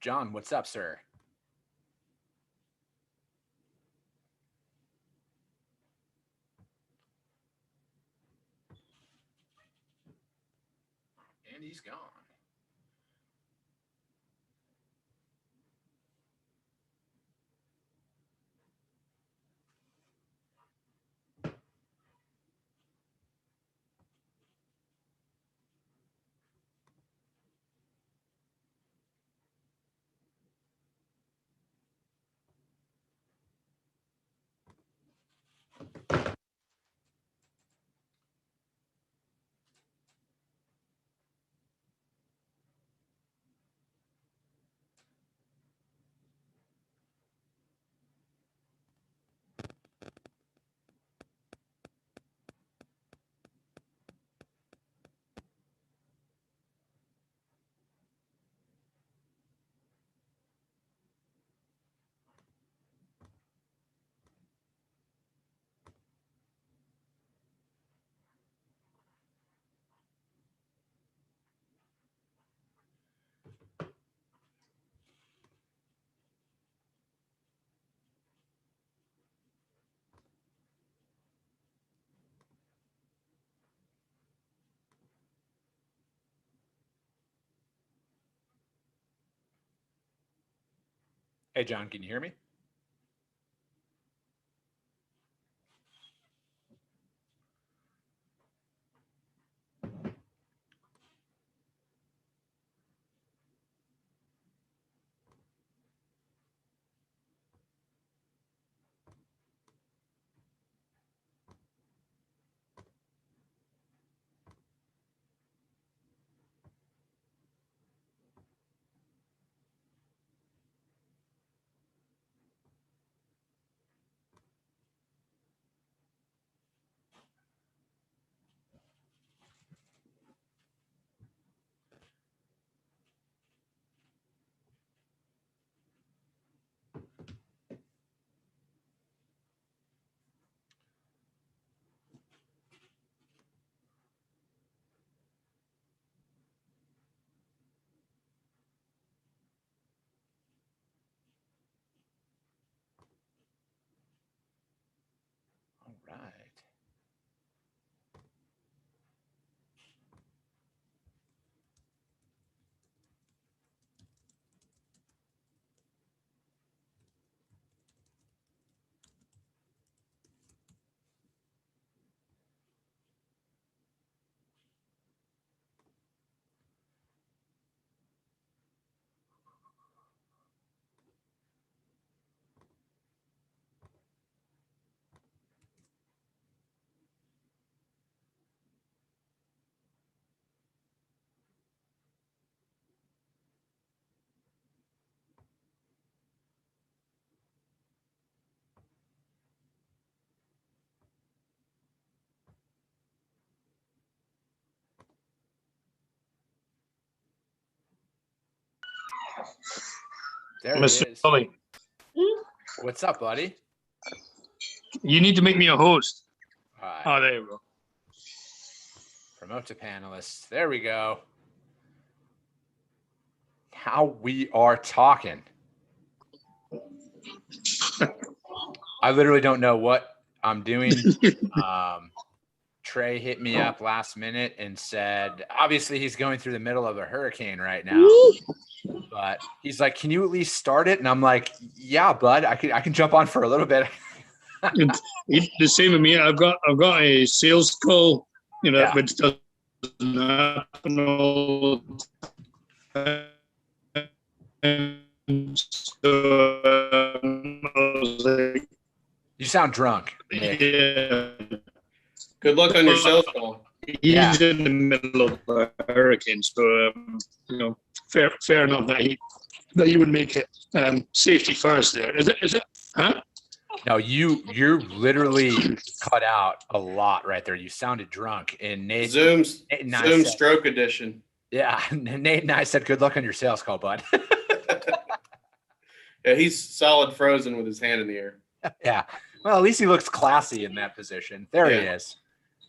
John, what's up, sir? And he's gone. Hey, John, can you hear me? All right. There Mr. he is. Tully, What's up, buddy? you need to make me a host. All right. Oh, there you go. Promote to panelists. There we go. How we are talking. I literally don't know what I'm doing. Trey hit me up last minute and said, obviously he's going through the middle of a hurricane right now, but he's like, can you at least start it? And I'm like, yeah, bud, I can jump on for a little bit. It's the same with me. I've got a sales call, Yeah. which doesn't happen all the time. So I was like, You sound drunk, Nick. yeah. Good luck on your sales call. He's in the middle of a hurricane, so fair enough that you would make it safety first. There is it? Huh? No, you're literally cut out a lot right there. You sounded drunk. And Nate, Zoom said, Stroke Edition. Yeah, Nate and I said, good luck on your sales call, bud. Yeah, he's solid frozen with his hand in the air. Yeah. Well, at least he looks classy in that position. There he is.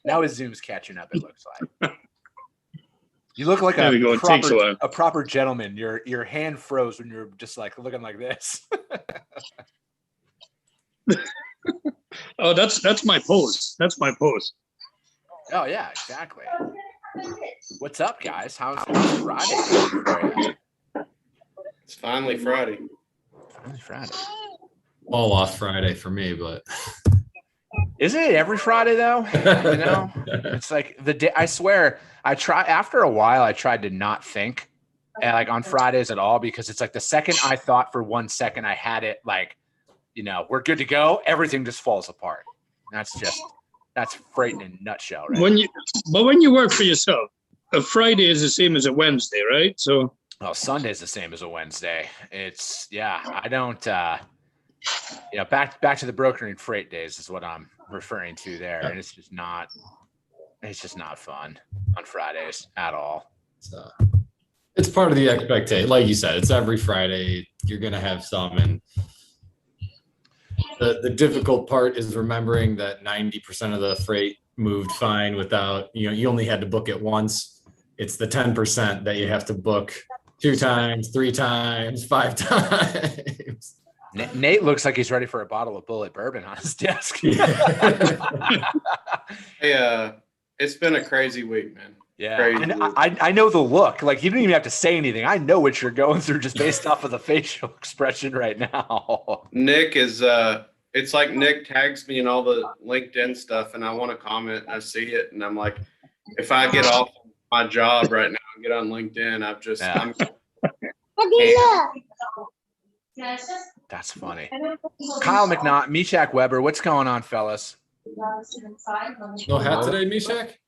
Now his Zoom's catching up, it looks like. You look like There we go. It takes a while. a proper gentleman. Your hand froze when you're just like looking like this. Oh, that's my pose. That's my pose. Oh yeah, exactly. What's up, guys? How's Friday going for you? It's finally Friday. Finally Friday. All off Friday for me, but Isn't it every Friday though? You know, it's like the day. I swear, I try. After a while, I tried to not think, like on Fridays at all, because it's like the second I thought for 1 second I had it, like, you know, we're good to go. Everything just falls apart. That's freight in a nutshell, right? When you work for yourself, a Friday is the same as a Wednesday, right? So. Well, Sunday's the same as a Wednesday. It's I don't. Back to the brokering freight days is what I'm referring to there, and it's just not fun on Fridays at all. So it's part of the expectation. Like you said, it's every Friday. You're gonna have some, and the difficult part is remembering that 90% of the freight moved fine without, you only had to book it once. It's the 10% that you have to book 2 times, 3 times, 5 times. Nate looks like he's ready for a bottle of Bullet bourbon on his desk. Hey, it's been a crazy week, man. Yeah, Crazy and week. I know the look. Like, you don't even have to say anything. I know what you're going through just based off of the facial expression right now. Nick is it's like Nick tags me in all the LinkedIn stuff, and I want to comment, and I see it, and I'm like, if I get off my job right now and get on LinkedIn, I'm That's funny. Kyle McNaught, Meshach Weber, what's going on, fellas? No hat today, Meshach?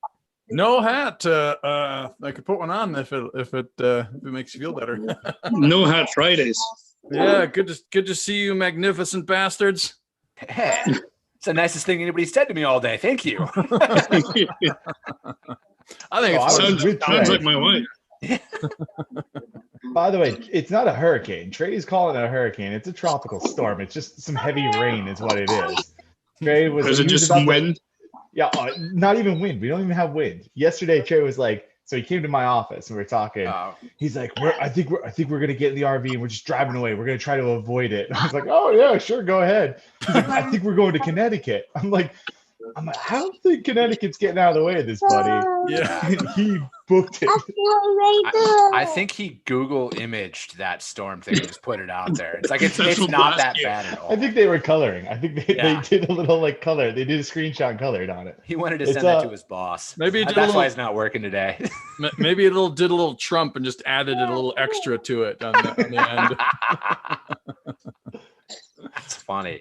No hat. I could put one on if it makes you feel better. No hat Fridays. Yeah, good to see you, magnificent bastards. Hey, it's the nicest thing anybody's said to me all day. Thank you. I think it sounds like my wife. By the way, it's not a hurricane. Trey's calling it a hurricane. It's a tropical storm. It's just some heavy rain is what it is. Trey was. Is it just some wind? Yeah, not even wind. We don't even have wind. Yesterday, Trey was like, so he came to my office and we were talking. He's like, I think we're gonna get in the RV and we're just driving away. We're gonna try to avoid it. I was like, oh yeah, sure, go ahead. He's like, I think we're going to Connecticut. I'm like, I don't think Connecticut's getting out of the way of this, buddy. Yeah, he booked it. I think he Google imaged that storm thing and just put it out there. It's like it's not that bad at all. I think they were coloring. I think they did a little like color. They did a screenshot and colored on it. He wanted to send that to his boss. Maybe that's why he's not working today. Maybe it did a little Trump and just added a little extra to it on the end. That's funny.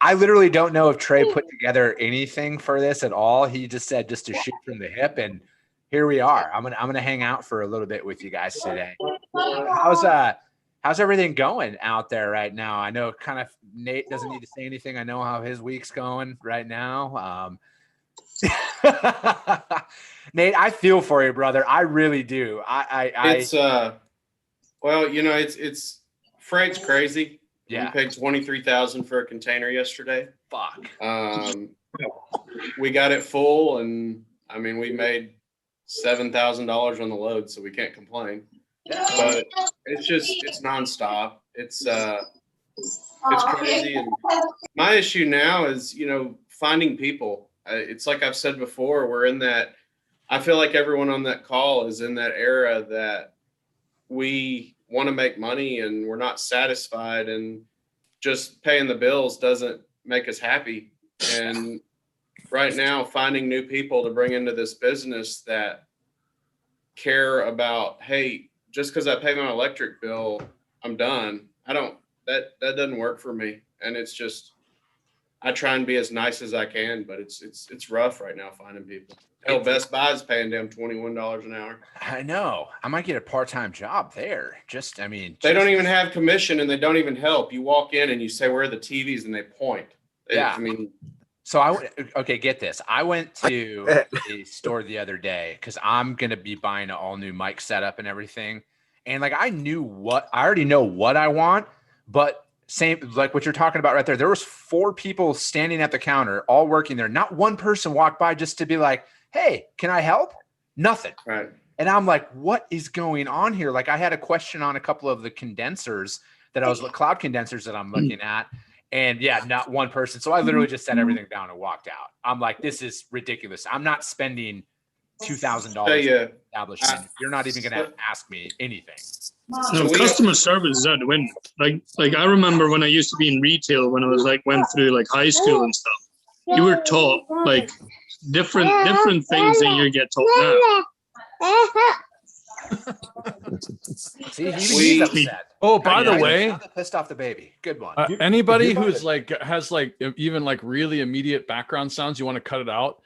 I literally don't know if Trey put together anything for this at all. He just said just to shoot from the hip, and here we are. I'm gonna hang out for a little bit with you guys today. How's everything going out there right now? I know kind of Nate doesn't need to say anything. I know how his week's going right now. Nate, I feel for you, brother. I really do. It's it's freight's crazy. Yeah. We paid $23,000 for a container yesterday. Fuck. We got it full, and I mean, we made $7,000 on the load, so we can't complain. But it's nonstop. It's crazy. And my issue now is, finding people. It's like I've said before, we're in that. I feel like everyone on that call is in that era that we want to make money and we're not satisfied, and just paying the bills doesn't make us happy. And right now, finding new people to bring into this business that care about, hey, just because I pay my electric bill, I'm done. That doesn't work for me. And it's just, I try and be as nice as I can, but it's rough right now finding people. Hell, Best Buy is paying them $21 an hour. I know. I might get a part-time job there. They don't even have commission, and they don't even help. You walk in and you say, "Where are the TVs?" and they point. Yeah. So okay, get this. I went to a store the other day because I'm gonna be buying an all-new mic setup and everything. And like, I already know what I want, but same like what you're talking about right there. There was 4 people standing at the counter, all working there. Not one person walked by just to be like, hey, can I help? Nothing. Right. And I'm like, what is going on here? Like I had a question on a couple of the condensers cloud condensers that I'm looking at. And yeah, not one person. So I literally just set everything down and walked out. I'm like, this is ridiculous. I'm not spending $2,000 establishment. You're not even going to ask me anything. No, customer service is out the window. Like I remember when I used to be in retail, when I was like went through like high school and stuff, you were taught like different things than you get taught now. See, he's upset. Oh, by the way, pissed off the baby. Good one. Anybody who's like has like even like really immediate background sounds, you want to cut it out.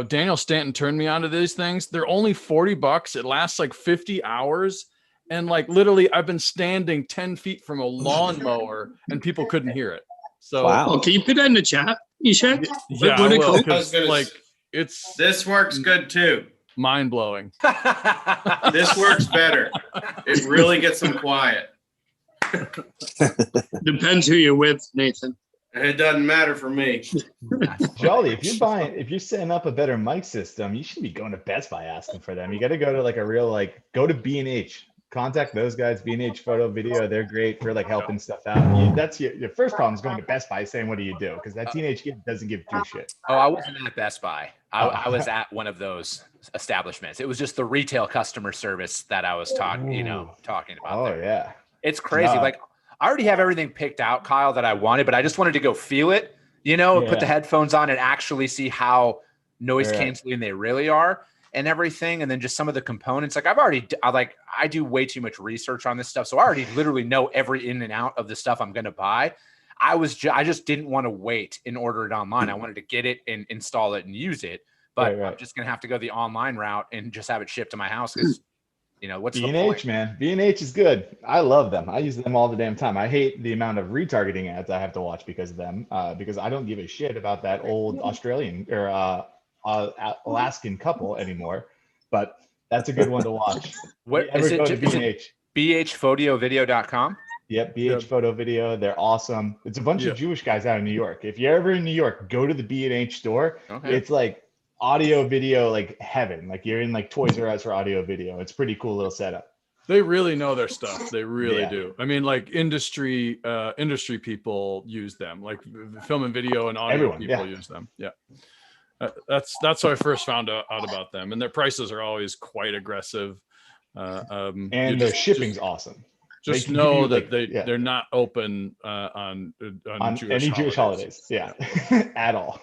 Daniel Stanton turned me onto these things. They're only $40. It lasts like 50 hours. And like literally I've been standing 10 feet from a lawnmower and people couldn't hear it. So Oh, can you put that in the chat? You said? yeah, What I it will, called? 'cause, like it's This works good too. mind blowing. This works better. It really gets them quiet. Depends who you're with, Nathan. And it doesn't matter for me. Jolly, if you're setting up a better mic system, you should be going to Best Buy asking for them. You got to go to like a real go to B&H. Contact those guys, B&H Photo Video. They're great for like helping stuff out. That's your first problem is going to Best Buy saying, what do you do? Because that teenage kid doesn't give two shit. Oh, I wasn't at Best Buy. I was at one of those establishments. It was just the retail customer service that I was talking about. Oh, there. yeah. It's crazy. No. Like I already have everything picked out, Kyle, that I wanted, but I just wanted to go feel it, put the headphones on and actually see how noise canceling they really are and everything. And then just some of the components. Like I do way too much research on this stuff. So I already literally know every in and out of the stuff I'm going to buy. I just didn't want to wait and order it online. I wanted to get it and install it and use it, but I'm just going to have to go the online route and just have it shipped to my house. Cause what's the point? B&H, man. B&H is good. I love them. I use them all the damn time. I hate the amount of retargeting ads I have to watch because of them, because I don't give a shit about that old Australian or Alaskan couple anymore. But that's a good one to watch. What is it? Is it bhphotovideo.com? Yep, BH Photo Video. They're awesome. It's a bunch of Jewish guys out in New York. If you're ever in New York, go to the B&H store. Okay. It's like audio video, like heaven. Like you're in like Toys R Us for audio video. It's pretty cool little setup. They really know their stuff. They really do. I mean, like industry people use them. Like film and video and audio people use them. Yeah. That's how I first found out about them. And their prices are always quite aggressive. And their shipping's awesome. Just know that they're not open on Jewish holidays. Yeah, at all.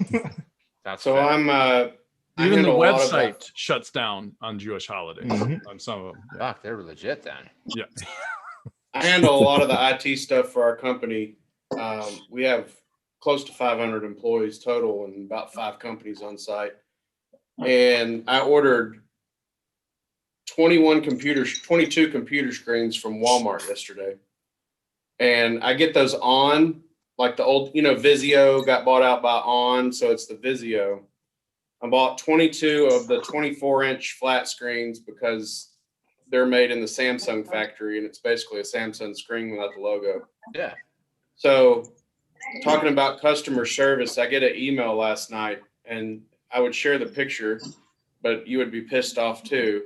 That's so fair. Even the website shuts down on Jewish holidays on some of them. Yeah. Fuck, they're legit then. Yeah. I handle a lot of the IT stuff for our company. We have close to 500 employees total and about 5 companies on site. And I ordered 22 computer screens from Walmart yesterday. And I get those on, like the old, Vizio got bought out by On, so it's the Vizio. I bought 22 of the 24-inch flat screens because they're made in the Samsung factory, and it's basically a Samsung screen without the logo. Yeah. So talking about customer service, I get an email last night, and I would share the picture, but you would be pissed off too.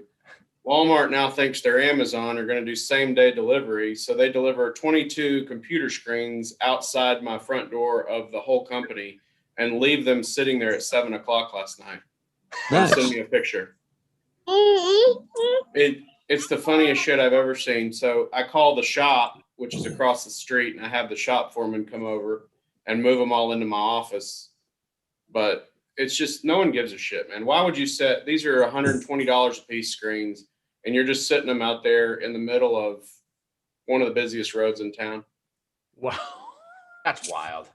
Walmart now thinks their Amazon are going to do same-day delivery, so they deliver 22 computer screens outside my front door of the whole company and leave them sitting there at 7 o'clock last night. Nice. Send me a picture. It's the funniest shit I've ever seen. So I call the shop, which is across the street, and I have the shop foreman come over and move them all into my office. But it's just, no one gives a shit, man. Why would you these are $120 a piece screens, and you're just sitting them out there in the middle of one of the busiest roads in town? Wow. That's wild.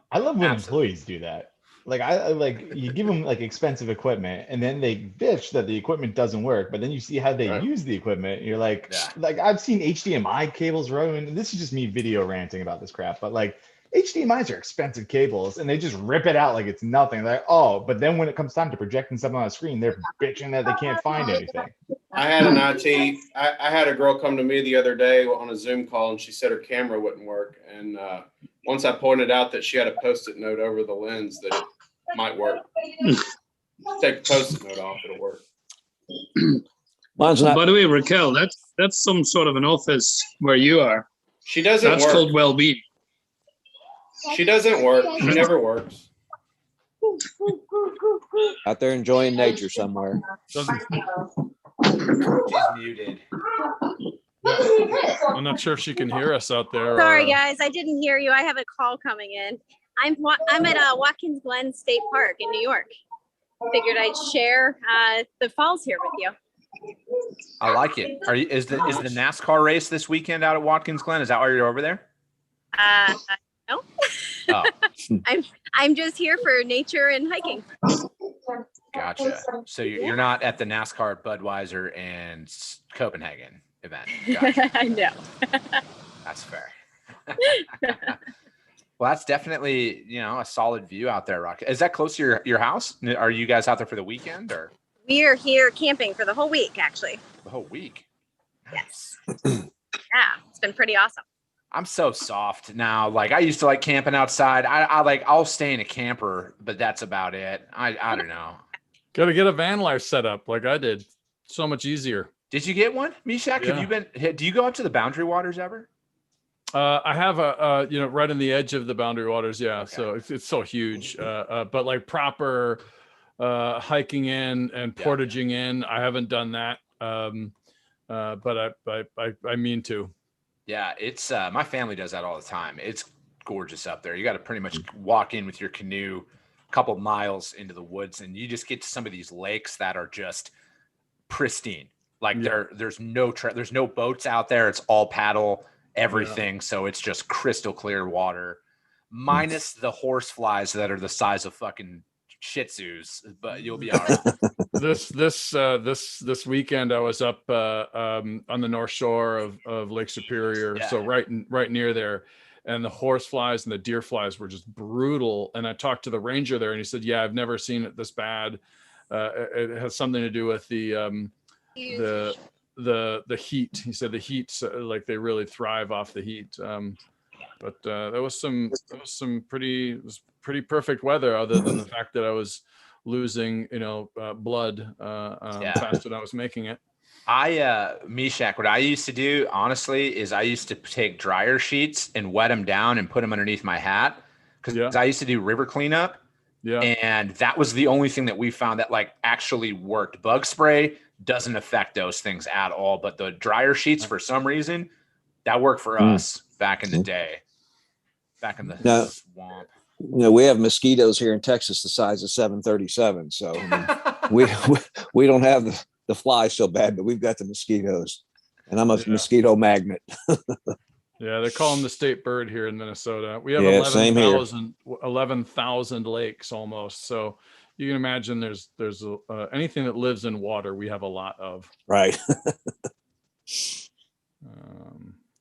I love when employees do that. Like I like you give them like expensive equipment and then they bitch that the equipment doesn't work, but then you see how they use the equipment. And you're like I've seen HDMI cables running, and this is just me video ranting about this crap, but like HDMIs are expensive cables and they just rip it out like it's nothing. Like, but then when it comes time to projecting something on a screen, they're bitching that they can't find anything. I had I had a girl come to me the other day on a Zoom call, and she said her camera wouldn't work. And once I pointed out that she had a Post-it note over the lens that it might work. Take the Post-it note off, it'll work. Mine's not. By the way, Raquel, that's some sort of an office where you are. She doesn't That's work. called well-being. She doesn't work. She never works. Out there enjoying nature somewhere. She's muted. I'm not sure if she can hear us out there. Sorry, or- guys, I didn't hear you. I have a call coming in. I'm at Watkins Glen State Park in New York. Figured I'd share the falls here with you. I like it. Is the NASCAR race this weekend out at Watkins Glen? Is that why you're over there? No, Oh, I'm just here for nature and hiking. gotcha. So you're not at the NASCAR Budweiser and Copenhagen event. Gotcha. No. That's fair. Well, that's definitely, a solid view out there, Rock. Is that close to your house? Are you guys out there for the weekend or We are here camping for the whole week, actually. the whole week? Yes. Yeah, it's been pretty awesome. I'm so soft now. Like I used to like camping outside. I'll stay in a camper, but that's about it. I don't know. Got to get a van life set up like I did. So much easier. Did you get one, Mishak? Yeah. Have you been? Do you go up to the Boundary Waters ever? I have a right on the edge of the Boundary Waters. Yeah. Okay. So it's so huge. But like proper hiking in and Yeah. portaging in, I haven't done that. But I mean to. Yeah, it's my family does that all the time. It's gorgeous up there. You got to pretty much walk in with your canoe a couple miles into the woods, and you just get to some of these lakes that are just pristine. Like Yeah. there's no boats out there. It's all paddle everything. So it's just crystal clear water, minus the horse flies that are the size of fucking Shih Tzus. But you'll be all right. This weekend I was up on the north shore of Lake Superior, Yeah. so right near there, and the horse flies and the deer flies were just brutal. And I talked to the ranger there, and he said, "Yeah, I've never seen it this bad. It has something to do with the heat." He said the heat, like they really thrive off the heat. But there was some pretty perfect weather, other than the fact that I was losing, blood faster than I was making it. Mishak, what I used to do, honestly, is I used to take dryer sheets and wet them down and put them underneath my hat because I used to do river cleanup. Yeah. And that was the only thing that we found that like actually worked. Bug spray doesn't affect those things at all, but the dryer sheets, for some reason, that worked for us back in the day, back in the swamp. We have mosquitoes here in Texas the size of 737. So we don't have the flies so bad, but we've got the mosquitoes, and I'm a mosquito magnet. Yeah, they call them the state bird here in Minnesota. We have same here. 11,000 lakes almost. So you can imagine there's anything that lives in water, we have a lot of. Right.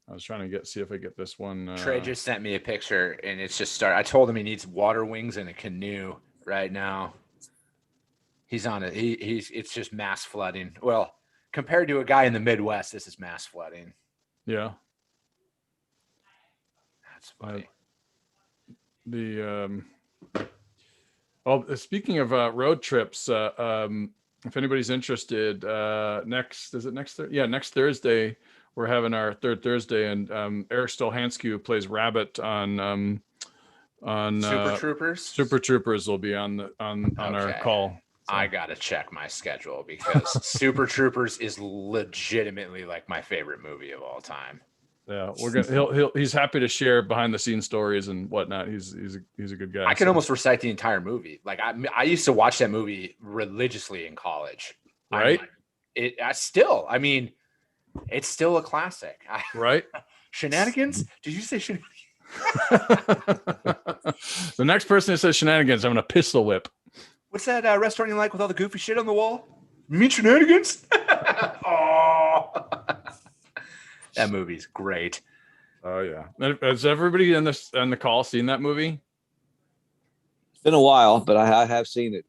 I was trying to see if I get this one. Trey just sent me a picture, and it's just I told him he needs water wings and a canoe right now. He's on it. It's just mass flooding. Well, compared to a guy in the Midwest, this is mass flooding. Yeah. That's funny. Speaking of road trips, if anybody's interested, next Thursday, we're having our third Thursday, and Eric Stolhansky, who plays Rabbit on Super Troopers. Super Troopers, will be on our call. So. I gotta check my schedule because Super Troopers is legitimately like my favorite movie of all time. Yeah, he's happy to share behind the scenes stories and whatnot. He's a good guy. I can almost recite the entire movie. Like I used to watch that movie religiously in college. Right. It's still a classic. Right. Shenanigans? Did you say shenanigans? The next person that says shenanigans, I'm gonna pistol whip. What's that restaurant you like with all the goofy shit on the wall? You mean shenanigans? Oh, that movie's great. Oh yeah. Has everybody on the call seen that movie? It's been a while, but I have seen it.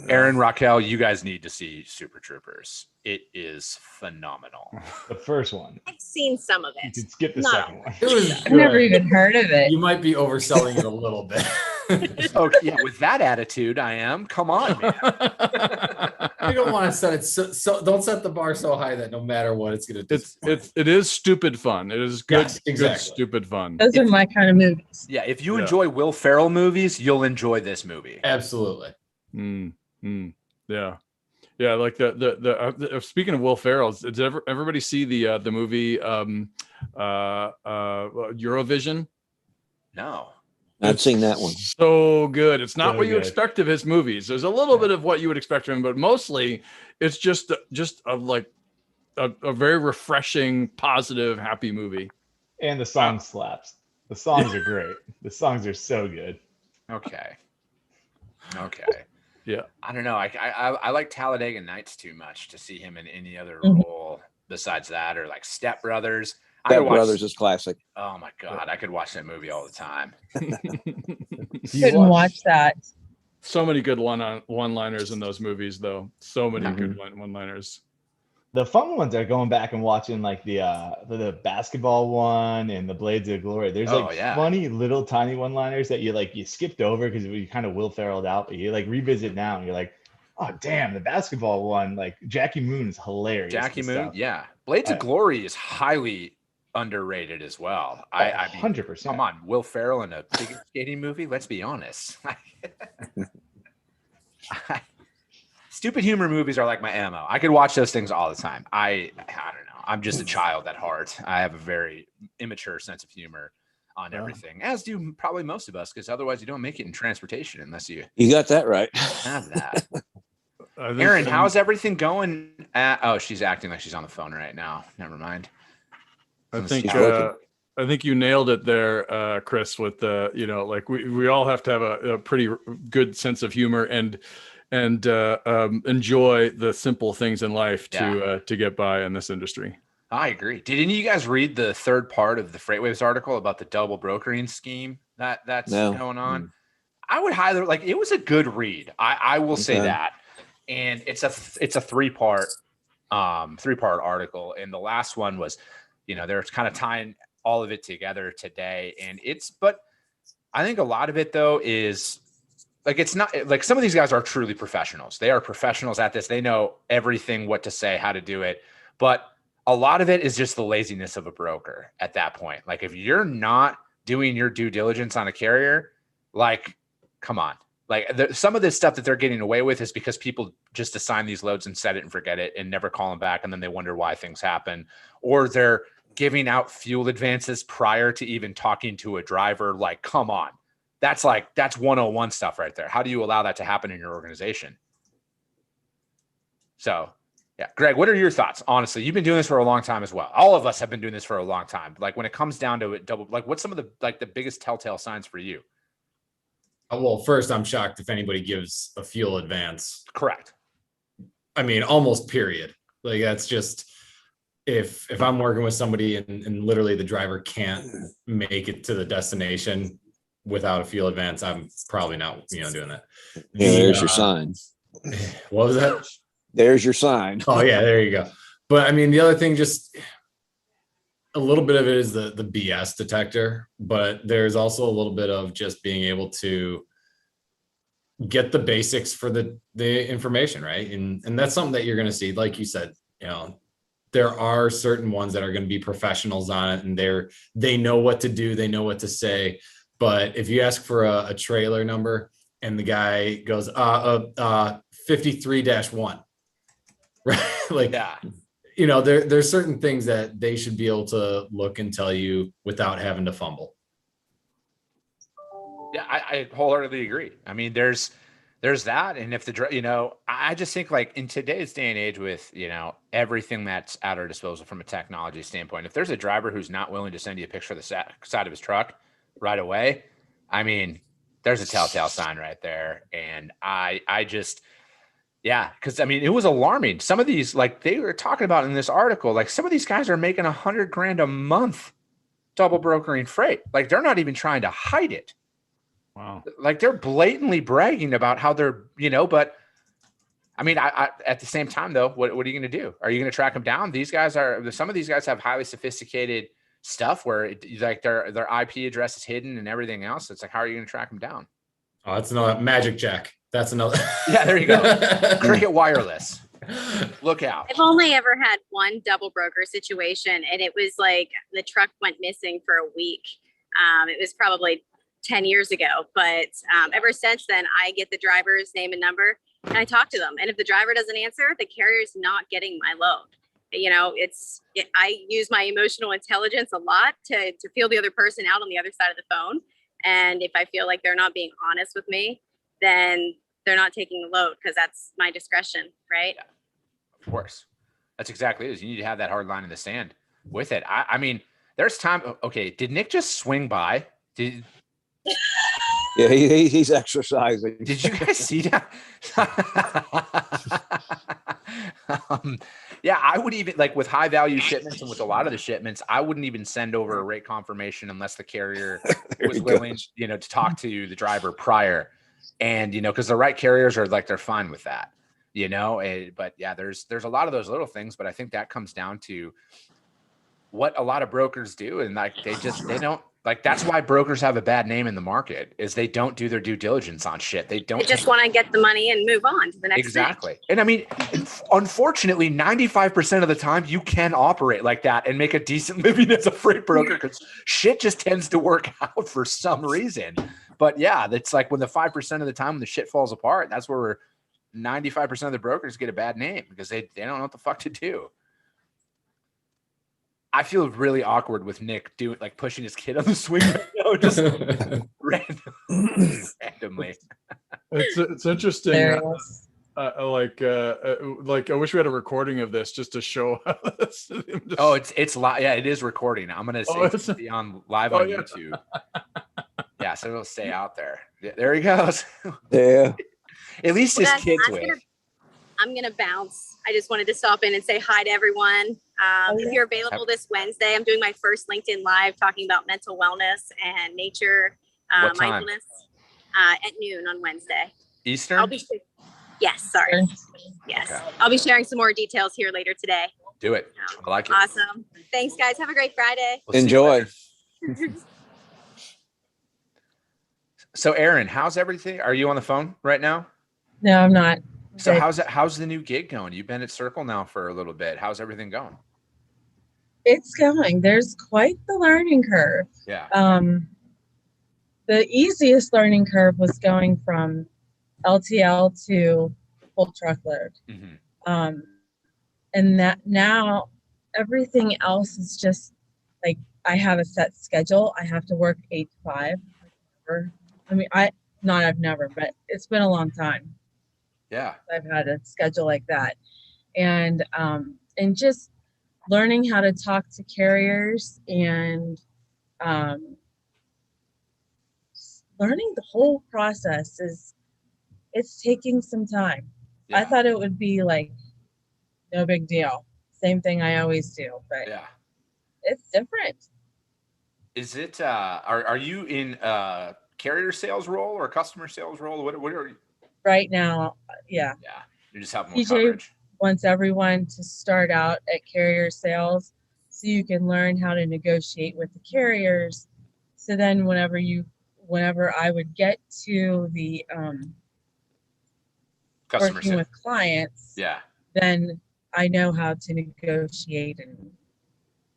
Aaron, Raquel, you guys need to see Super Troopers. It is phenomenal. The first one. I've seen some of You it. can skip the No. second one. It was I've never even heard of it. You might be overselling it a little bit. Oh yeah, with that attitude, I am. Come on, man. You don't want to set it so don't set the bar so high that no matter what it's gonna disappoint. It is stupid fun. It is good, Yes, exactly. good stupid fun. Those are my kind of movies. Yeah, if you Yeah. enjoy Will Ferrell movies, you'll enjoy this movie. Absolutely. Yeah. Yeah, like the speaking of Will Ferrell, did everybody see the movie Eurovision? No. I've seen that one. So good. It's not So what you good. expect of his movies. There's a little bit of what you would expect from him, but mostly it's just a very refreshing, positive, happy movie. And the song slaps. The songs are great. The songs are so good. Okay. Yeah. I don't know. I like Talladega Nights too much to see him in any other Mhm. role besides that, or like Step Brothers. Step Brothers is classic. Oh my God, I could watch that movie all the time. Couldn't watch that. So many good one-liners in those movies, though. So many Mhm. good one-liners. The fun ones are going back and watching like the basketball one and the Blades of Glory. There's Oh, like yeah. funny little tiny one-liners that you skipped over because you kind of Will Ferrelled out, but you like revisit now and you're like, oh damn, the basketball one, like Jackie Moon is hilarious. Jackie and Moon, stuff. yeah. Blades of I- Glory is highly underrated as well. I mean, 100%. come on, Will Ferrell in a figure skating movie. Let's be honest. Stupid humor movies are like my ammo. I could watch those things all the time. I don't know. I'm just a child at heart. I have a very immature sense of humor on everything, as do probably most of us, because otherwise you don't make it in transportation unless you You got that right. have that. I think, Aaron, how's everything going? Oh, she's acting like she's on the phone right now. Never mind. I think He's working. I think you nailed it there, Chris, with the, like we all have to have a pretty good sense of humor and enjoy the simple things in life to get by in this industry. I agree. Did any of you guys read the third part of the FreightWaves article about the double brokering scheme that's No. going on? I would highly it was a good read. I will say Okay. that. And it's a three-part article. And the last one was, they're kind of tying all of it together today. And but I think a lot of it though is like, it's not like some of these guys are truly professionals. They are professionals at this. They know everything, what to say, how to do it. But a lot of it is just the laziness of a broker at that point. Like if you're not doing your due diligence on a carrier, like, come on. Like some of this stuff that they're getting away with is because people just assign these loads and set it and forget it and never call them back. And then they wonder why things happen, or they're giving out fuel advances prior to even talking to a driver. Like, come on. That's 101 stuff right there. How do you allow that to happen in your organization? So yeah, Greg, what are your thoughts? Honestly, you've been doing this for a long time as well. All of us have been doing this for a long time. Like when it comes down to it, what's some of the biggest telltale signs for you? Well, first, I'm shocked if anybody gives a fuel advance. Correct. I mean, almost period. Like that's just if I'm working with somebody and literally the driver can't make it to the destination without a fuel advance, I'm probably not, doing that. Yeah, there's your sign. What was that? There's your sign. Oh yeah, there you go. But I mean, the other thing, just a little bit of it is the BS detector, but there's also a little bit of just being able to get the basics for the information, right? And that's something that you're going to see, like you said, there are certain ones that are going to be professionals on it, and they know what to do, they know what to say. But if you ask for a trailer number and the guy goes 53-1, right? Like, Yeah. There's certain things that they should be able to look and tell you without having to fumble. Yeah, I wholeheartedly agree. I mean, there's that. And if I just think like in today's day and age with, everything that's at our disposal from a technology standpoint, if there's a driver who's not willing to send you a picture of the side of his truck right away, I mean, there's a telltale sign right there. And because I mean, it was alarming. Some of these, like they were talking about in this article, like some of these guys are making $100,000 a month double brokering freight. Like they're not even trying to hide it. Wow. Like they're blatantly bragging about how they're, but I mean, I at the same time though, what are you going to do? Are you going to track them down? Some of these guys have highly sophisticated stuff where like their IP address is hidden and everything else. It's like, how are you going to track them down? Oh, that's another Magic Jack. That's another. Yeah, there you go. Cricket Wireless. Look out. I've only ever had one double broker situation, and it was like the truck went missing for a week. It was probably 10 years ago, but ever since then, I get the driver's name and number, and I talk to them. And if the driver doesn't answer, the carrier's not getting my load. You know, I use my emotional intelligence a lot to feel the other person out on the other side of the phone. And if I feel like they're not being honest with me, then they're not taking the load, because that's my discretion, right? Yeah, of course. That's exactly it. Is you need to have that hard line in the sand with it. I mean, there's time. Okay, did Nick just swing by? Yeah, he's exercising. Did you guys see that? Yeah, I would even, like, with high value shipments and with a lot of the shipments, I wouldn't even send over a rate confirmation unless the carrier was willing, to talk to the driver prior. And, because the right carriers are like, they're fine with that, but yeah, there's a lot of those little things, but I think that comes down to what a lot of brokers do. And like, they don't, like, that's why brokers have a bad name in the market, is they don't do their due diligence on shit. They just want to get the money and move on to the next exactly thing. And I mean, unfortunately, 95% of the time you can operate like that and make a decent living as a freight broker, because shit just tends to work out for some reason. But yeah, that's like when the 5% of the time when the shit falls apart, that's where 95% of the brokers get a bad name, because they don't know what the fuck to do. I feel really awkward with Nick pushing his kid on the swing right now, just randomly. It's interesting. Like I wish we had a recording of this just to show us. It's live. Yeah, it is recording. I'm gonna say it's be on live on YouTube. Yeah, so it'll stay out there. There he goes. Yeah. At least his kids win. I'm gonna bounce. I just wanted to stop in and say hi to everyone. If you're available this Wednesday, I'm doing my first LinkedIn Live talking about mental wellness and nature, mindfulness, at noon on Wednesday. Eastern? Yes, sorry. Yes. Okay. I'll be sharing some more details here later today. Do it. I like it. Awesome. Thanks, guys. Have a great Friday. Enjoy. So, Aaron, how's everything? Are you on the phone right now? No, I'm not. So how's the new gig going? You've been at Circle now for a little bit. How's everything going? It's going. There's quite the learning curve. Yeah. The easiest learning curve was going from LTL to full truckload. Mm-hmm. And that now everything else is just like, I have a set schedule. I have to work 8 to 5. I've never, but it's been a long time. Yeah. I've had a schedule like that. And just learning how to talk to carriers and learning the whole process it's taking some time. Yeah. I thought it would be like no big deal. Same thing I always do, but yeah, it's different. Is it are you in carrier sales role or customer sales role? What are you? Right now, yeah. Yeah, you're just having more coverage. Wants everyone to start out at carrier sales so you can learn how to negotiate with the carriers. So then whenever I would get to the customer working with clients, yeah, then I know how to negotiate. And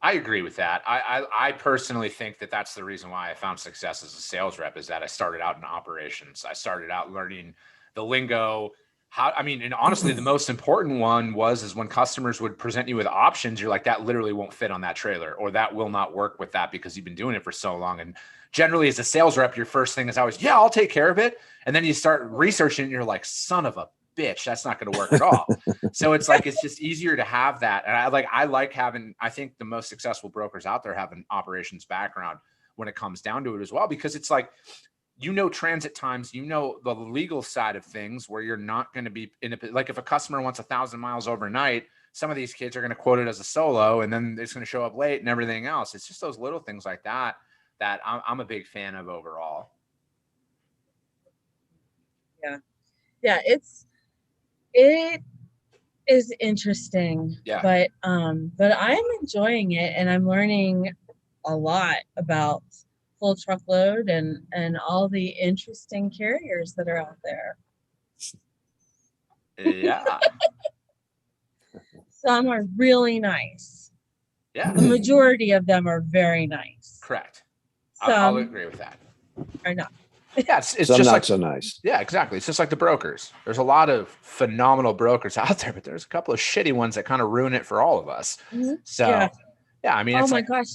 I agree with that. I personally think that that's the reason why I found success as a sales rep, is that I started out in operations. I started out learning the lingo. And honestly, the most important one is when customers would present you with options, you're like, that literally won't fit on that trailer, or that will not work with that because you've been doing it for so long. And generally as a sales rep, your first thing is always, yeah, I'll take care of it. And then you start researching and you're like, son of a bitch, that's not going to work at all. So it's like, it's just easier to have that. And I think the most successful brokers out there have an operations background when it comes down to it as well, because it's like, transit times, the legal side of things, where you're not going to be like, if a customer wants 1,000 miles overnight, some of these kids are going to quote it as a solo, and then it's going to show up late and everything else. It's just those little things like that I'm a big fan of overall. Yeah. It is interesting, yeah. But I'm enjoying it, and I'm learning a lot about full truckload and all the interesting carriers that are out there. Yeah. Some are really nice. Yeah. The majority of them are very nice. Correct. Some I'll agree with that. are not. Yeah, it's Some just not like so nice. Yeah, exactly. It's just like the brokers. There's a lot of phenomenal brokers out there, but there's a couple of shitty ones that kind of ruin it for all of us. Mhm. So yeah, I mean, Oh it's my like, gosh.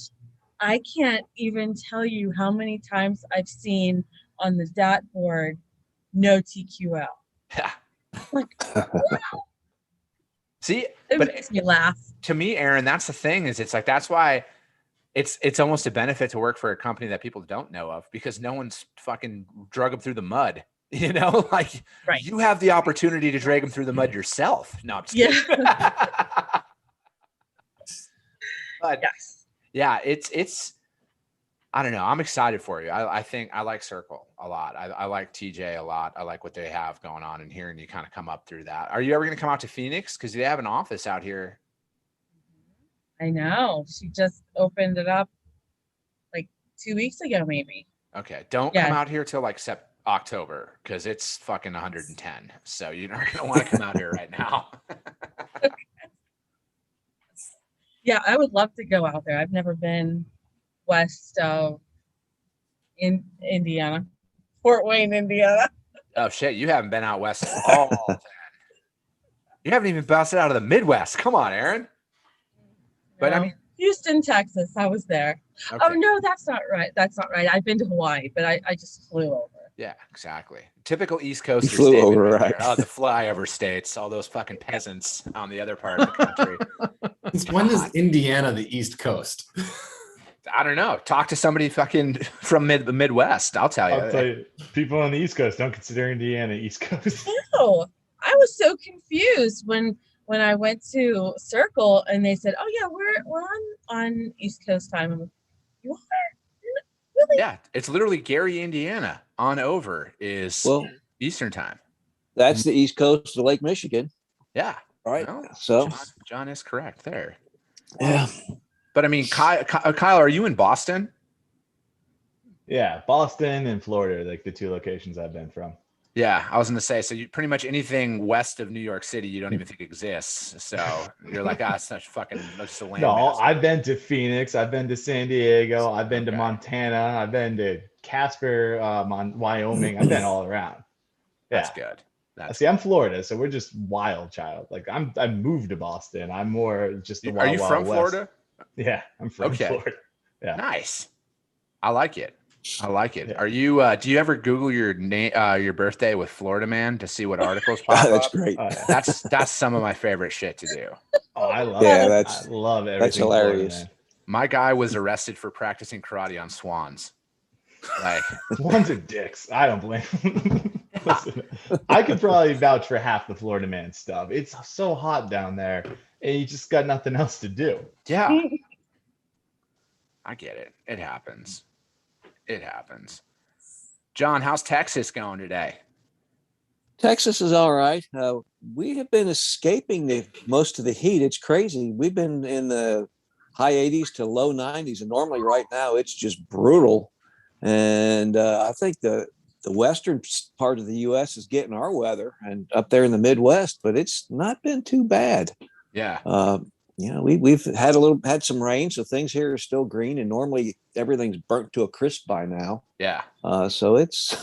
I can't even tell you how many times I've seen on the dot board no TQL. yeah. Like, See, it but makes me laugh. to me, Aaron, that's the thing is it's like that's why it's almost a benefit to work for a company that people don't know of because no one's fucking drug them through the mud. You know, like Right. you have the opportunity to drag them through the mud yourself. No, I'm just Yeah. kidding. But Yes. yeah, it's I don't know. I'm excited for you. I think I like Circle a lot. I like TJ a lot. I like what they have going on in here, and you kind of come up through that. Are you ever going to come out to Phoenix? Because they have an office out here. I know. She just opened it up like 2 weeks ago, maybe. Okay, don't Yeah. come out here till like October because it's fucking 110. So you're not going to want to come out here right now. Yeah, I would love to go out there. I've never been west of Indiana, Fort Wayne, Indiana. Oh shit, you haven't been out west at all. You haven't even bounced out of the Midwest. Come on, Aaron. But I No. mean, Houston, Texas. I was there. okay. Oh no, that's not right. That's not right. I've been to Hawaii, but I just flew over. Yeah, exactly. Typical East Coast. Flew over, right. Oh, the flyover states, all those fucking peasants on the other part of the country. Since when is Indiana the East Coast? I don't know. Talk to somebody fucking from the Midwest. I'll tell you. I'll tell you, people on the East Coast don't consider Indiana East Coast. No, I was so confused when I went to Circle and they said, "Oh yeah, we're on East Coast time." I'm like, "You are really?" Yeah, it's literally Gary, Indiana on over is Well, Eastern time. that's the East Coast of Lake Michigan, Yeah. right? Well, So, John is correct there. yeah. But I mean, Kyle, are you in Boston? Yeah, Boston and Florida are like the two locations I've been from. Yeah, I was going to say, so you pretty much anything west of New York City, you don't even think exists. So you're like, it's such fucking just a land. No, mass. I've been to Phoenix. I've been to San Diego. I've been to Okay. Montana. I've been to Casper, Wyoming. I've been all around. Yeah. That's good. That's See, I'm Florida, so we're just wild child. Like I moved to Boston. I'm more just the Are wild, you wild from west. Florida? Yeah, I'm from Okay. Florida. Yeah. Nice. I like it. I like it. Yeah. Are you? Do you ever Google your name, your birthday with Florida Man to see what articles pop That's up? great. Oh, yeah. That's some of my favorite shit to do. Oh, I love Yeah, it. that's- I love everything. Florida, hilarious. man. My guy was arrested for practicing karate on swans. Like, Swans are dicks. I don't blame them. Listen, I could probably vouch for half the Florida man stuff. It's so hot down there, and you just got nothing else to do. yeah, I get it. It happens. It happens. John, how's Texas going today? Texas is all right. We have been escaping most of the heat. It's crazy. We've been in the high 80s to low 90s, and normally right now it's just brutal. And I think the western part of the U.S. is getting our weather, and up there in the Midwest, but it's not been too bad. Yeah. We've had some rain, so things here are still green, and normally everything's burnt to a crisp by now. Yeah. So it's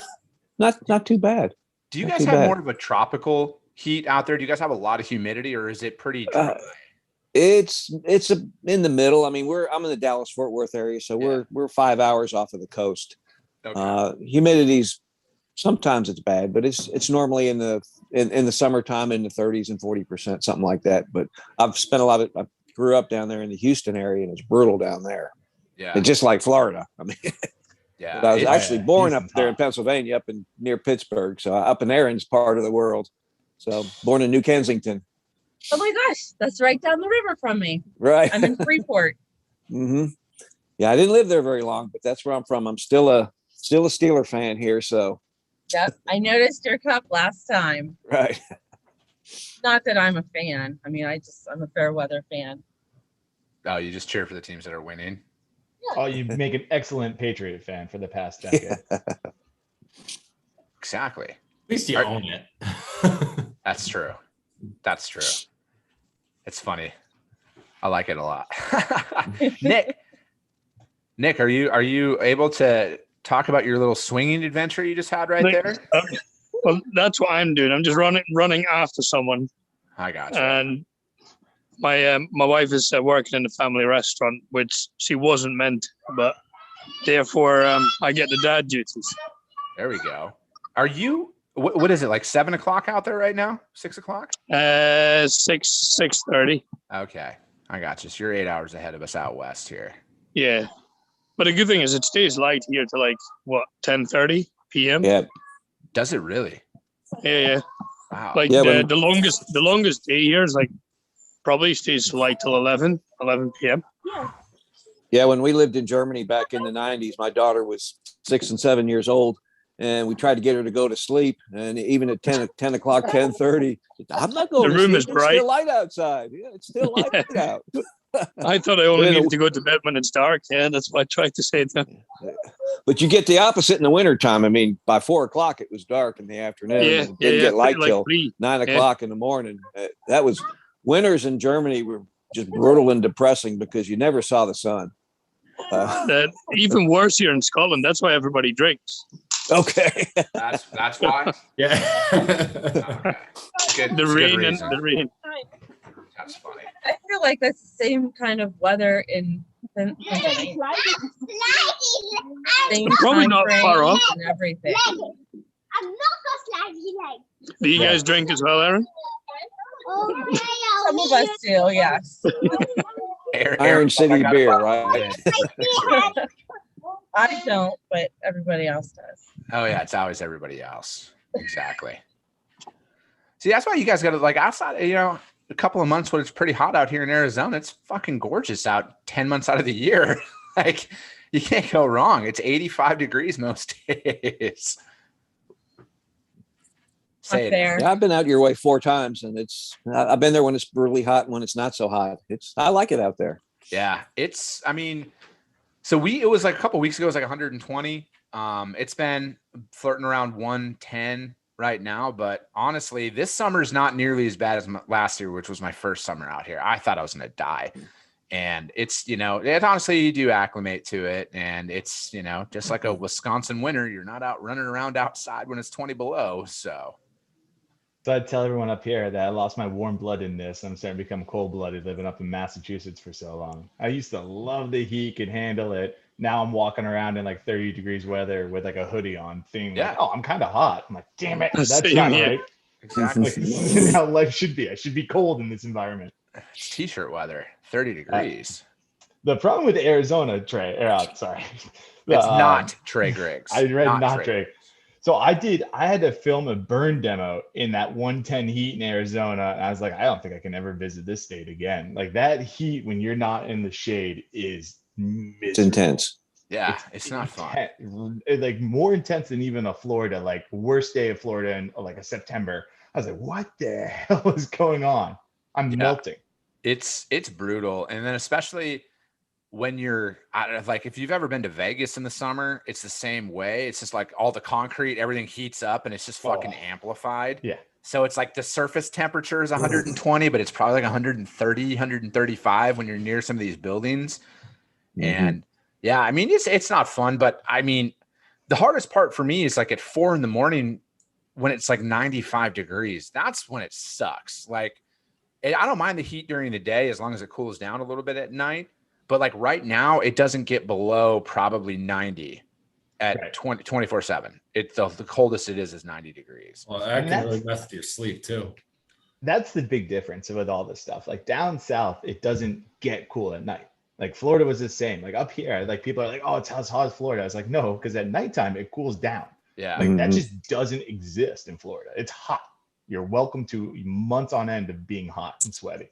not too bad. Do you Not guys too have bad. more of a tropical heat out there? Do you guys have a lot of humidity, or is it pretty dry? It's in the middle. I mean, I'm in the Dallas Fort Worth area, so we're 5 hours off of the coast. Okay. Humidity's sometimes it's bad, but it's normally in the summertime in the 30s and 40%, something like that. But I've spent I grew up down there in the Houston area, and it's brutal down there. Yeah. And just like Florida. I mean, Yeah. I was actually born up Houston's there in hot. Pennsylvania, up in near Pittsburgh, so up in Aaron's part of the world. So born in New Kensington, Oh my gosh, that's right down the river from me. right? I'm in Freeport. hmm Yeah, I didn't live there very long, but that's where I'm from. I'm still a Steeler fan here, so Yep, I noticed your cup last time. right. Not that I'm a fan. I mean, I'm a fair weather fan. Oh, you just cheer for the teams that are winning. Oh, you make an excellent Patriot fan for the past decade. Exactly. At least you own it. That's true. That's true. It's funny. I like it a lot. Nick, are you able to talk about your little swinging adventure you just had right there? Well, that's what I'm doing. I'm just running after someone. I got you. And my wife is working in the family restaurant, which she wasn't meant, but therefore I get the dad duties. There we go. Are you? What is it, like 7 o'clock out there right now? 6 o'clock? 6:30. Okay, I got you. So you're 8 hours ahead of us out west here. Yeah, but the good thing is it stays light here to like what 10:30 p.m. Yeah. Does it really? Yeah. Wow. Like Yeah, the longest day here is like probably stays light till 11 p.m. Yeah, when we lived in Germany back in the 90s, my daughter was 6 and 7 years old, and we tried to get her to go to sleep. And even at 10 o'clock, 10:30, I'm not going The to room sleep. is It's bright. still light outside. Yeah, it's still light out. I thought I only Yeah. needed to go to bed when it's dark. Yeah, that's what I tried to say to them. But you get the opposite in the wintertime. I mean, by 4 o'clock, it was dark in the afternoon. Yeah, and didn't get light like till 3. 9 Yeah. o'clock in the morning. That was winters in Germany were just brutal and depressing because you never saw the sun. That even worse here in Scotland. That's why everybody drinks. Okay. That's why. Yeah. Okay. Good, The it's a good rain and reason. the rain. That's funny. I feel like that's the same kind of weather in Pennsylvania. Same Probably time not frame far off. and everything. Do you guys drink as well, Aaron? Some of us do, yes. Iron City beer, right? I don't, but everybody else does. Oh yeah, it's always everybody else. Exactly. See, that's why you guys got to, like, outside, a couple of months when it's pretty hot out here in Arizona, it's fucking gorgeous out 10 months out of the year. Like, you can't go wrong. It's 85 degrees most days. Say it. Fair. Yeah, I've been out your way 4 times, and I've been there when it's really hot and when it's not so hot. I like it out there. Yeah, so it was like a couple weeks ago, it was like 120. It's been flirting around 110 right now, but honestly, this summer is not nearly as bad as last year, which was my first summer out here. I thought I was going to die. And it's, it honestly, you do acclimate to it. And it's, just like a Wisconsin winter, you're not out running around outside when it's 20 below. So I'd tell everyone up here that I lost my warm blood in this. I'm starting to become cold blooded living up in Massachusetts for so long. I used to love the heat, could handle it. Now I'm walking around in like 30 degrees weather with like a hoodie on, thinking, like, oh, I'm kind of hot. I'm like, damn it, that's not right. Exactly. Like, this isn't how life should be. I should be cold in this environment. It's t-shirt weather, 30 degrees. The problem with Arizona, Trey, sorry. It's not Trey Griggs. I read not Trey. So I had to film a burn demo in that 110 heat in Arizona. And I was like, I don't think I can ever visit this state again. Like, that heat when you're not in the shade is miserable. It's intense. Yeah, it's not fun. Like, more intense than even a Florida, like worst day of Florida in like a September. I was like, what the hell is going on? I'm melting. It's brutal. And then especially when you're like, if you've ever been to Vegas in the summer, it's the same way. It's just like all the concrete, everything heats up and it's just fucking amplified. Yeah. So it's like the surface temperature is 120, but it's probably like 130, 135 when you're near some of these buildings. Mm-hmm. And yeah, I mean, it's not fun, but I mean, the hardest part for me is like at 4 a.m. when it's like 95 degrees. That's when it sucks. Like, I don't mind the heat during the day as long as it cools down a little bit at night. But like right now, it doesn't get below probably 90 at 24/7. It's the coldest it is 90 degrees. Well, that can really mess with your sleep too. That's the big difference with all this stuff. Like down south, it doesn't get cool at night. Like Florida was the same. Like up here, like people are like, oh, it's as hot as Florida. I was like, no, because at nighttime it cools down. Yeah. Like that just doesn't exist in Florida. It's hot. You're welcome to months on end of being hot and sweaty.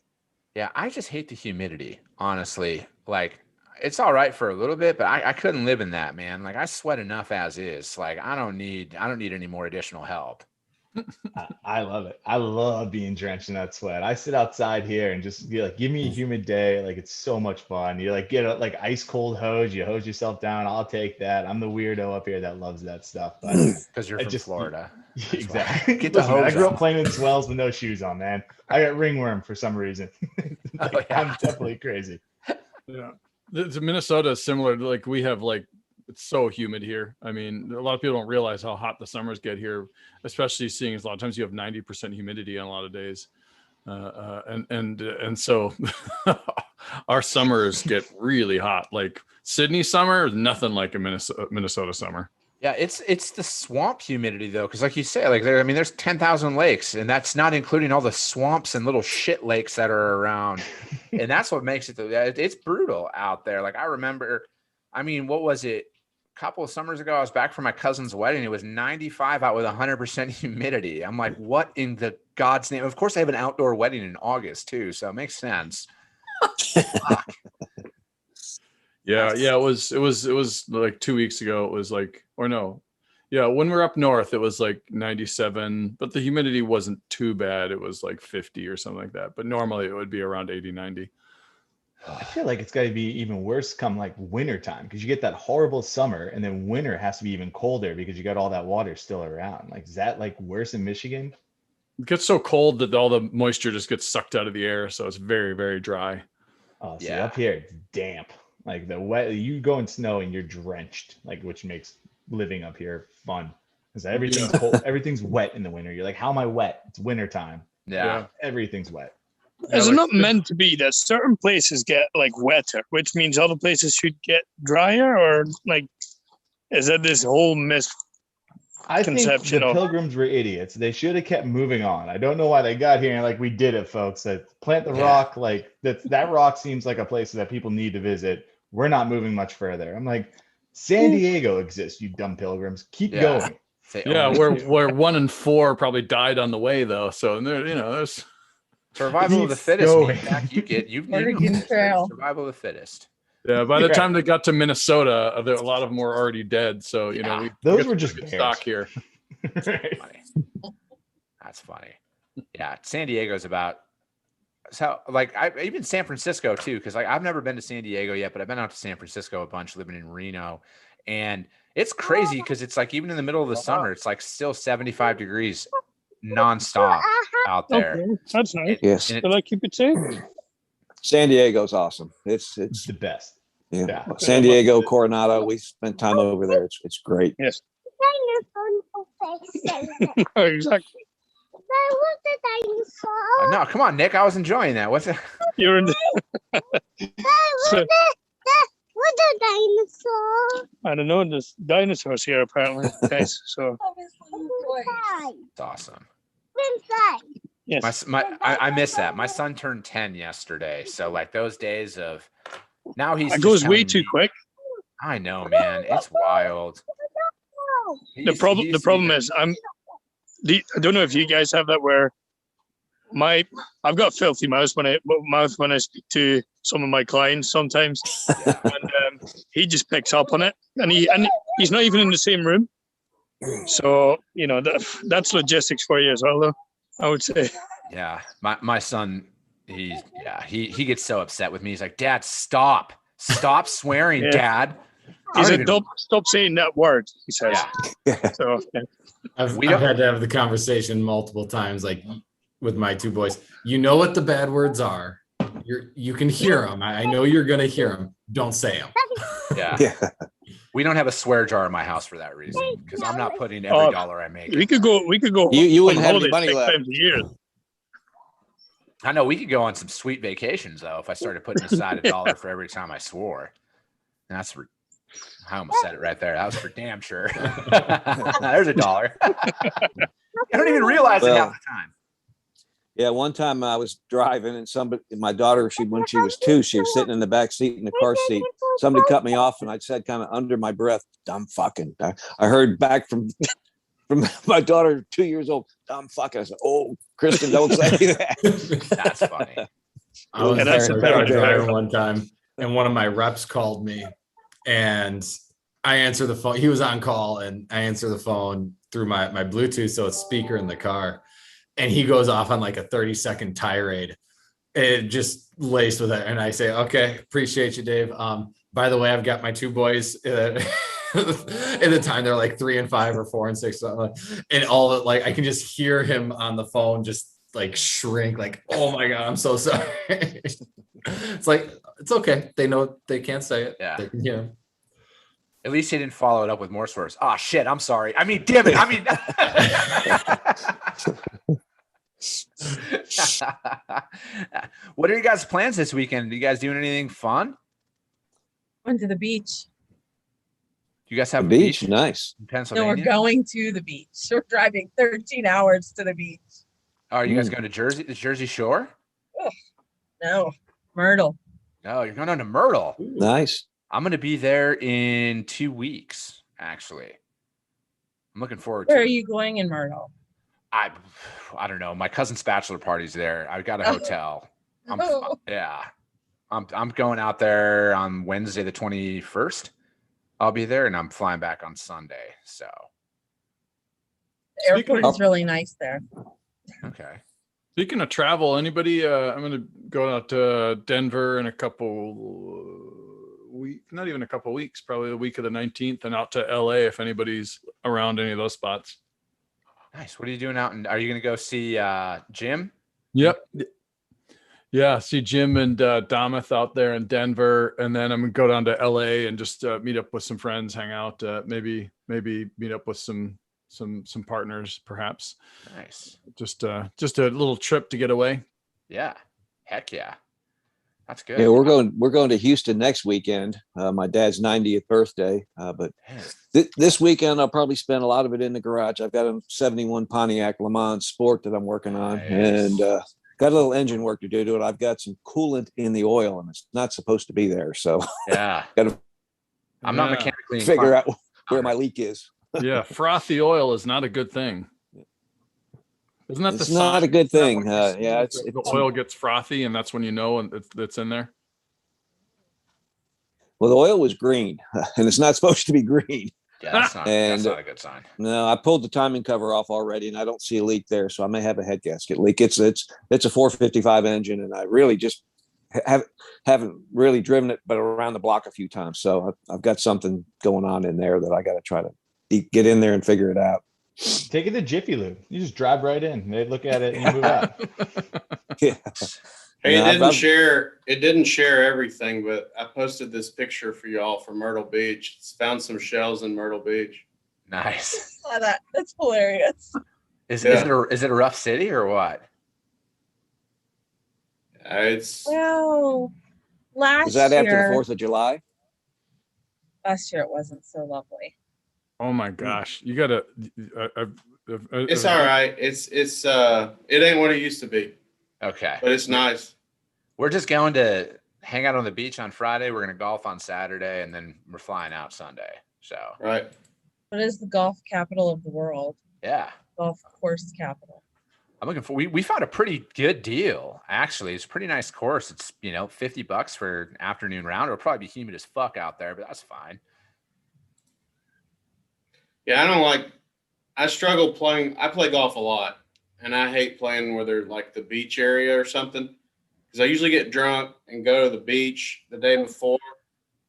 Yeah, I just hate the humidity, honestly. Like, it's all right for a little bit, but I couldn't live in that, man. Like, I sweat enough as is. Like, I don't need any more additional help. I love it. I love being drenched in that sweat. I sit outside here and just be like, give me a humid day. Like it's so much fun. You like get a like ice cold hose. You hose yourself down. I'll take that. I'm the weirdo up here that loves that stuff. But Because you're from Florida. Exactly. Get the Listen, man, I hose grew out. up playing in swells with no shoes on, man. I got ringworm for some reason. Like, Oh, yeah. I'm definitely crazy. Yeah. The Minnesota is similar to like we have like it's so humid here. I mean, a lot of people don't realize how hot the summers get here, especially seeing as a lot of times you have 90% humidity on a lot of days. And so our summers get really hot. Like Sydney summer is nothing like a Minnesota summer. Yeah, it's the swamp humidity though, because like you say, like there's 10,000 lakes, and that's not including all the swamps and little shit lakes that are around, and that's what makes it. It's brutal out there. Like I remember, I mean, what was it? A couple of summers ago, I was back from my cousin's wedding. It was 95 out with 100% humidity. I'm like, what in the God's name? Of course, I have an outdoor wedding in August too, so it makes sense. Yeah, it was like 2 weeks ago. It was like, or no, yeah, when we're up north, it was like 97, but the humidity wasn't too bad. It was like 50 or something like that. But normally it would be around 80, 90. I feel like it's got to be even worse come like winter time because you get that horrible summer and then winter has to be even colder because you got all that water still around. Like, is that like worse in Michigan? It gets so cold that all the moisture just gets sucked out of the air. So it's very, very dry. Oh, see, Yeah. up here it's damp. Like the wet, you go in snow and you're drenched, like which makes living up here fun because everything's cold, everything's wet in the winter. You're like, how am I wet? It's winter time. Yeah. Everything's wet. Is Yeah, it like- not meant to be that certain places get like wetter, which means other places should get drier, or like, is that this whole I think conception the of- Pilgrims were idiots. They should have kept moving on. I don't know why they got here and like we did it, folks. Like plant the Yeah. rock. Like that rock seems like a place that people need to visit. We're not moving much further. I'm like, San Diego exists, you dumb pilgrims. Keep Yeah. going. Yeah, where 1 and 4 probably died on the way though. So there, there's Survival of the Keep fittest. going. Meatback. You've Oregon Trail. survival of the fittest. yeah. By the Right. time they got to Minnesota, a lot of them were already dead. So Yeah. we Those got were some just good bears. stock here. Right. Funny. That's funny. Yeah, San Diego's about so like even San Francisco too, because like I've never been to San Diego yet, but I've been out to San Francisco a bunch, living in Reno, and it's crazy because it's like even in the middle of the summer, it's like still 75 degrees nonstop out there. Okay, that's nice. Yes, And Did I keep it safe? San Diego's awesome. It's It's the best. yeah. Yeah. San Diego, Coronado. We spent time over there. It's great. Yes. Exactly. No, come on, Nick. I was enjoying that. What's it? You're in. So, I don't know. There's dinosaurs here apparently, guys. So It's awesome. yes. I miss that. My son turned 10 yesterday, so like those days of now he's It just goes way telling too me- quick. I know, man. It's wild. The problem is I don't know if you guys have that where I've got a filthy mouth when I speak to some of my clients sometimes, and he just picks up on it, and he's not even in the same room. So that's logistics for you as well, though, I would say. Yeah, my son, he gets so upset with me. He's like, Dad, stop swearing, Yeah. Dad. He I don't said, even- "Stop saying that word." He says. Yeah. So yeah. I've We don't- had to have the conversation multiple times, like with my two boys. You know what the bad words are. You can hear them. I know you're gonna hear them. Don't say them. Yeah. Yeah. We don't have a swear jar in my house for that reason because I'm not putting every dollar I make. We could go. You wouldn't on have any holiday money 6 left. times a year. I know we could go on some sweet vacations though if I started putting aside a dollar for every time I swore. And that's for I almost said it right there. That was for damn sure. There's a dollar. I don't even realize it Well, half the time. Yeah, one time I was driving and my daughter, when she was 2, she was sitting in the back seat in the car seat. Somebody cut me off and I said kind of under my breath, dumb fucking. I heard back from my daughter, 2 years old, dumb fucking. I said, oh, Kristen, don't say that. That's funny. I was Yeah, that's there a better driving driver. one time, and one of my reps called me, and I answer the phone. He was on call, and I answer the phone through my Bluetooth, so it's speaker in the car, and he goes off on like a 30-second tirade, it just laced with it. And I say, okay, appreciate you, Dave. By the way, I've got my two boys. In the time they're like 3 and 5 or 4 and 6, and all like I can just hear him on the phone, just like shrink, like, oh my god, I'm so sorry. It's like, it's okay. They know they can't say it. Yeah. They can hear him. At least he didn't follow it up with more swears. Oh shit, I'm sorry. I mean, damn it. I mean, what are your guys' plans this weekend? Are you guys doing anything fun? Went to the beach. You guys have The a beach, beach nice. in No, Pennsylvania? we're going to the beach. We're driving 13 hours to the beach. Are you guys going to Jersey, the Jersey Shore? No, Myrtle. No, you're going on to Myrtle. Nice. I'm going to be there in 2 weeks, actually. I'm looking forward to Where are it. you going in Myrtle? I don't know. My cousin's bachelor party's there. I've got a hotel. Yeah. I'm going out there on Wednesday, the 21st. I'll be there, and I'm flying back on Sunday. So, The airport Speaking is really nice there. okay. Speaking of travel, anybody? I'm going to go out to Denver in a couple weeks, not even a couple weeks, probably the week of the 19th, and out to LA if anybody's around any of those spots. Nice. What are you doing out? And are you going to go see Jim? Yep. Yeah, see Jim and Damath out there in Denver, and then I'm gonna go down to LA and just meet up with some friends, hang out, maybe meet up with some partners, perhaps. Nice. Just a little trip to get away. Yeah. Heck yeah. That's good. Yeah, we're going to Houston next weekend. My dad's 90th birthday. But this weekend I'll probably spend a lot of it in the garage. I've got a 71 Pontiac Le Mans Sport that I'm working on, Nice. and got a little engine work to do to it. I've got some coolant in the oil, and it's not supposed to be there. So Yeah. Gotta I'm not Yeah. mechanically figure inclined. out where my leak is. Yeah, frothy oil is not a good thing. Isn't that It's the not sign? a good Isn't that thing. what you see? Yeah, The oil gets frothy, and that's when you know and it's in there. well, the oil was green, and it's not supposed to be green. Yeah, that's not And- a good sign. No, I pulled the timing cover off already, and I don't see a leak there, so I may have a head gasket leak. It's a 455 engine, and I really just haven't really driven it, but around the block a few times. So I've got something going on in there that I got to try to get in there and figure it out. Take it to Jiffy Lube. You just drive right in. They look at it and you move out. Yeah. Hey, No, it didn't share everything, but I posted this picture for y'all from Myrtle Beach. It's found some shells in Myrtle Beach. Nice. Saw that. That's hilarious. Is Yeah. it a rough city or what? It's Well, last Was that after year, the 4th of July? last year it wasn't so lovely. Oh my gosh, you gotta. it's all right. It ain't what it used to be, Okay. but it's nice. We're just going to hang out on the beach on Friday. We're going to golf on Saturday, and then we're flying out Sunday. So, Right. What is the golf capital of the world? yeah. Golf course capital. I'm looking for, we found a pretty good deal. Actually, it's a pretty nice course. It's, $50 for an afternoon round. It'll probably be humid as fuck out there, but that's fine. Yeah, I struggle playing. I play golf a lot, and I hate playing where they're like the beach area or something, because I usually get drunk and go to the beach the day before,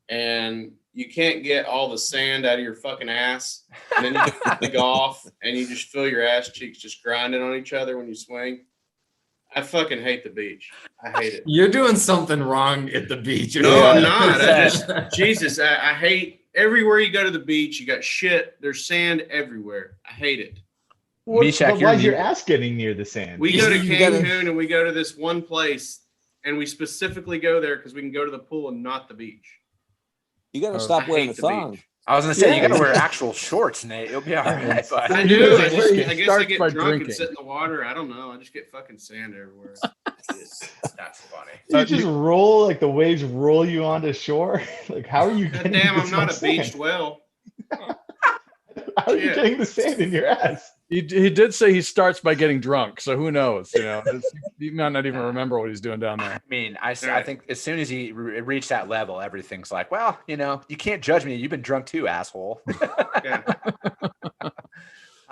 and you can't get all the sand out of your fucking ass, and then you play golf and you just feel your ass cheeks just grinding on each other when you swing. I fucking hate the beach. I hate it. You're doing something wrong at the beach. No, I'm not. Jesus, I hate everywhere you go to the beach. You got shit. There's sand everywhere. I hate it. Meshach, But why is you're your ass getting near the sand? We go to You gotta- Cancun and we go to this one place, and we specifically go there because we can go to the pool and not the beach. You got to I stop wearing a hate the thong. beach. I was going to say, you Yeah. got to wear actual shorts, Nate. It'll be all right. But I do. It I guess I starts get by drunk drinking. and sit in the water. I don't know. I just get fucking sand everywhere. that's funny. You just roll, like the waves roll you onto shore. Like, how are you God getting damn, this I'm not much a beached sand? well. How are you Shit. getting the sand in your ass? He did say he starts by getting drunk, so who knows? You know, he might not even remember what he's doing down there. I mean, I think as soon as he reached that level, everything's like, well, you know, you can't judge me. You've been drunk too, asshole. Yeah.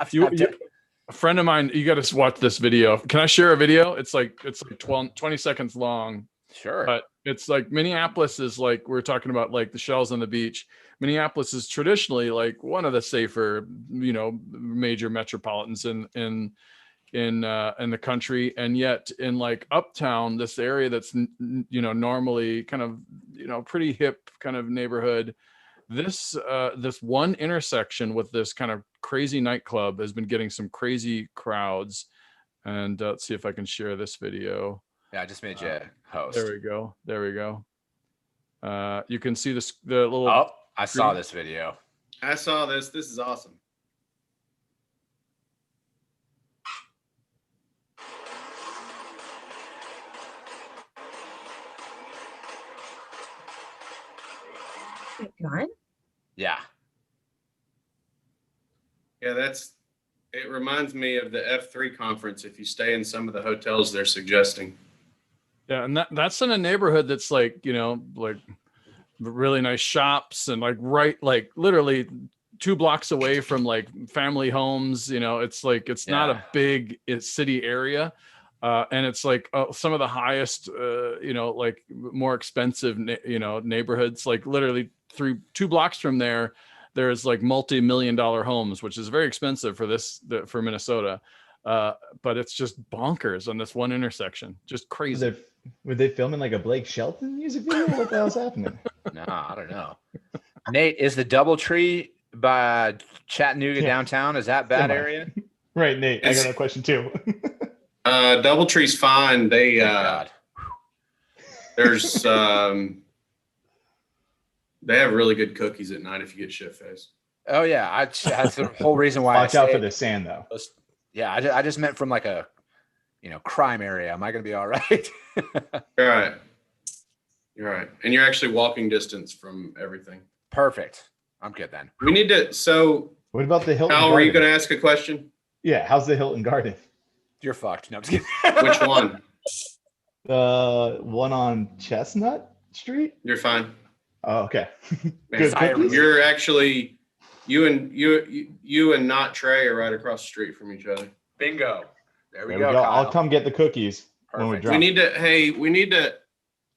A friend of mine, you got to watch this video. Can I share a video? It's like 20 seconds long. Sure. But it's like Minneapolis is like, we're talking about like the shells on the beach. Minneapolis is traditionally like one of the safer, you know, major metropolitans in the country. And yet in like Uptown, this area that's, you know, normally kind of, you know, pretty hip kind of neighborhood, this one intersection with this kind of crazy nightclub has been getting some crazy crowds. And let's see if I can share this video. Yeah, I just made you host. There we go. You can see the little. Oh, I saw this video. I saw this. This is awesome. Gun? Yeah. Yeah, it reminds me of the F3 conference if you stay in some of the hotels they're suggesting. Yeah, and that's in a neighborhood that's like, you know, like really nice shops and like literally 2 blocks away from like family homes. You know, it's like not a big city area, and it's like some of the highest, you know, like more expensive, you know, neighborhoods. Like literally 2 blocks from there, there's like multi-million-dollar homes, which is very expensive for Minnesota. But it's just bonkers on this one intersection. Just crazy. Were they filming like a Blake Shelton music video? What the hell's happening? No, I don't know. Nate, is the DoubleTree by Chattanooga downtown? Is that bad area? Right, Nate. I got a question too. DoubleTree's fine. They there's they have really good cookies at night if you get shit faced. Oh yeah, that's the whole reason why. Watch out for the sand though. Yeah, I just meant from like a, you know, crime area. Am I going to be all right? You're right. You're right. And you're actually walking distance from everything. Perfect. I'm good then. We need to, so. What about the Hilton Al, Garden? were you going to ask a question? Yeah, how's the Hilton Garden? You're fucked. No, I'm just kidding. Which one? The one on Chestnut Street? You're fine. Oh, okay. Good. You're actually, you and not Trey are right across the street from each other. Bingo. There we There go. we go. I'll come get the cookies when we Perfect. drop. We need to,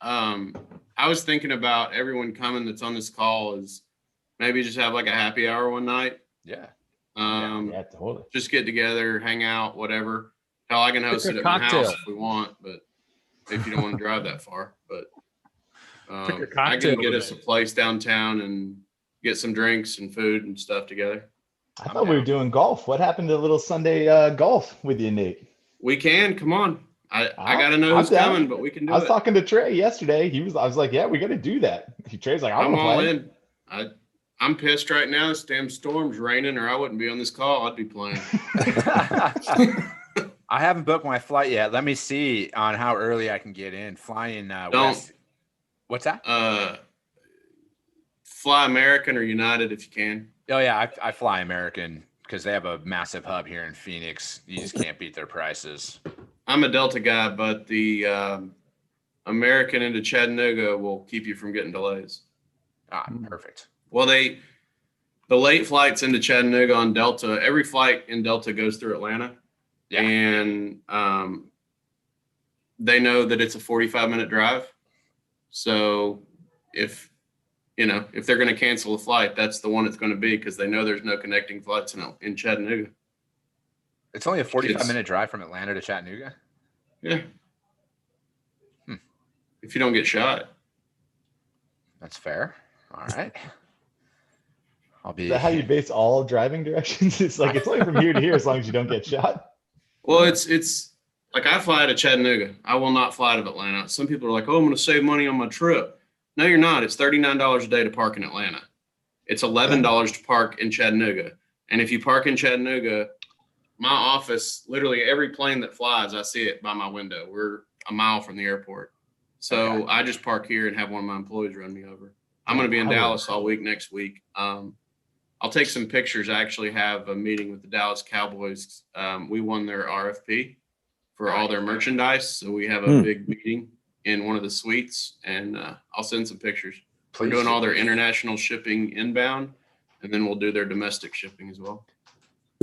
I was thinking about everyone coming that's on this call is maybe just have like a happy hour one night. Yeah. Yeah, totally. Just get together, hang out, whatever. Hell, I can host it at my house if we want, but if you don't want to drive that far, but I can get us a place downtown and get some drinks and food and stuff together. I thought we were doing golf. What happened to a little Sunday golf with you, Nate? We can. Come on. I gotta know who's coming, but we can do it. I was talking to Trey yesterday. I was like, yeah, we got to do that. Trey's like, I'm all play. in. I'm pissed right now. This damn storm's raining, or I wouldn't be on this call. I'd be playing. I haven't booked my flight yet. Let me see on how early I can get in. Flying west. What's that? Fly American or United if you can. Oh yeah, I fly American because they have a massive hub here in Phoenix. You just can't beat their prices. I'm a Delta guy, but the American into Chattanooga will keep you from getting delays. Perfect. Well, the late flights into Chattanooga on Delta, every flight in Delta goes through Atlanta. Yeah. And they know that it's a 45-minute drive. So if they're going to cancel a flight, that's the one it's going to be because they know there's no connecting flights in Chattanooga. It's only a 45-minute drive from Atlanta to Chattanooga? Yeah. If you don't get shot. That's fair. All right. Is that how you base all driving directions? It's like it's only from here to here as long as you don't get shot. Well, it's like I fly to Chattanooga. I will not fly to Atlanta. Some people are like, oh, I'm going to save money on my trip. No, you're not. It's $39 a day to park in Atlanta. It's $11 to park in Chattanooga. And if you park in Chattanooga, my office, literally every plane that flies, I see it by my window. We're a mile from the airport. So I just park here and have one of my employees run me over. I'm going to be in Dallas all week next week. I'll take some pictures. I actually have a meeting with the Dallas Cowboys. We won their RFP for all their merchandise. So we have a big meeting in one of the suites, and I'll send some pictures. We're doing all their international shipping inbound, and then we'll do their domestic shipping as well.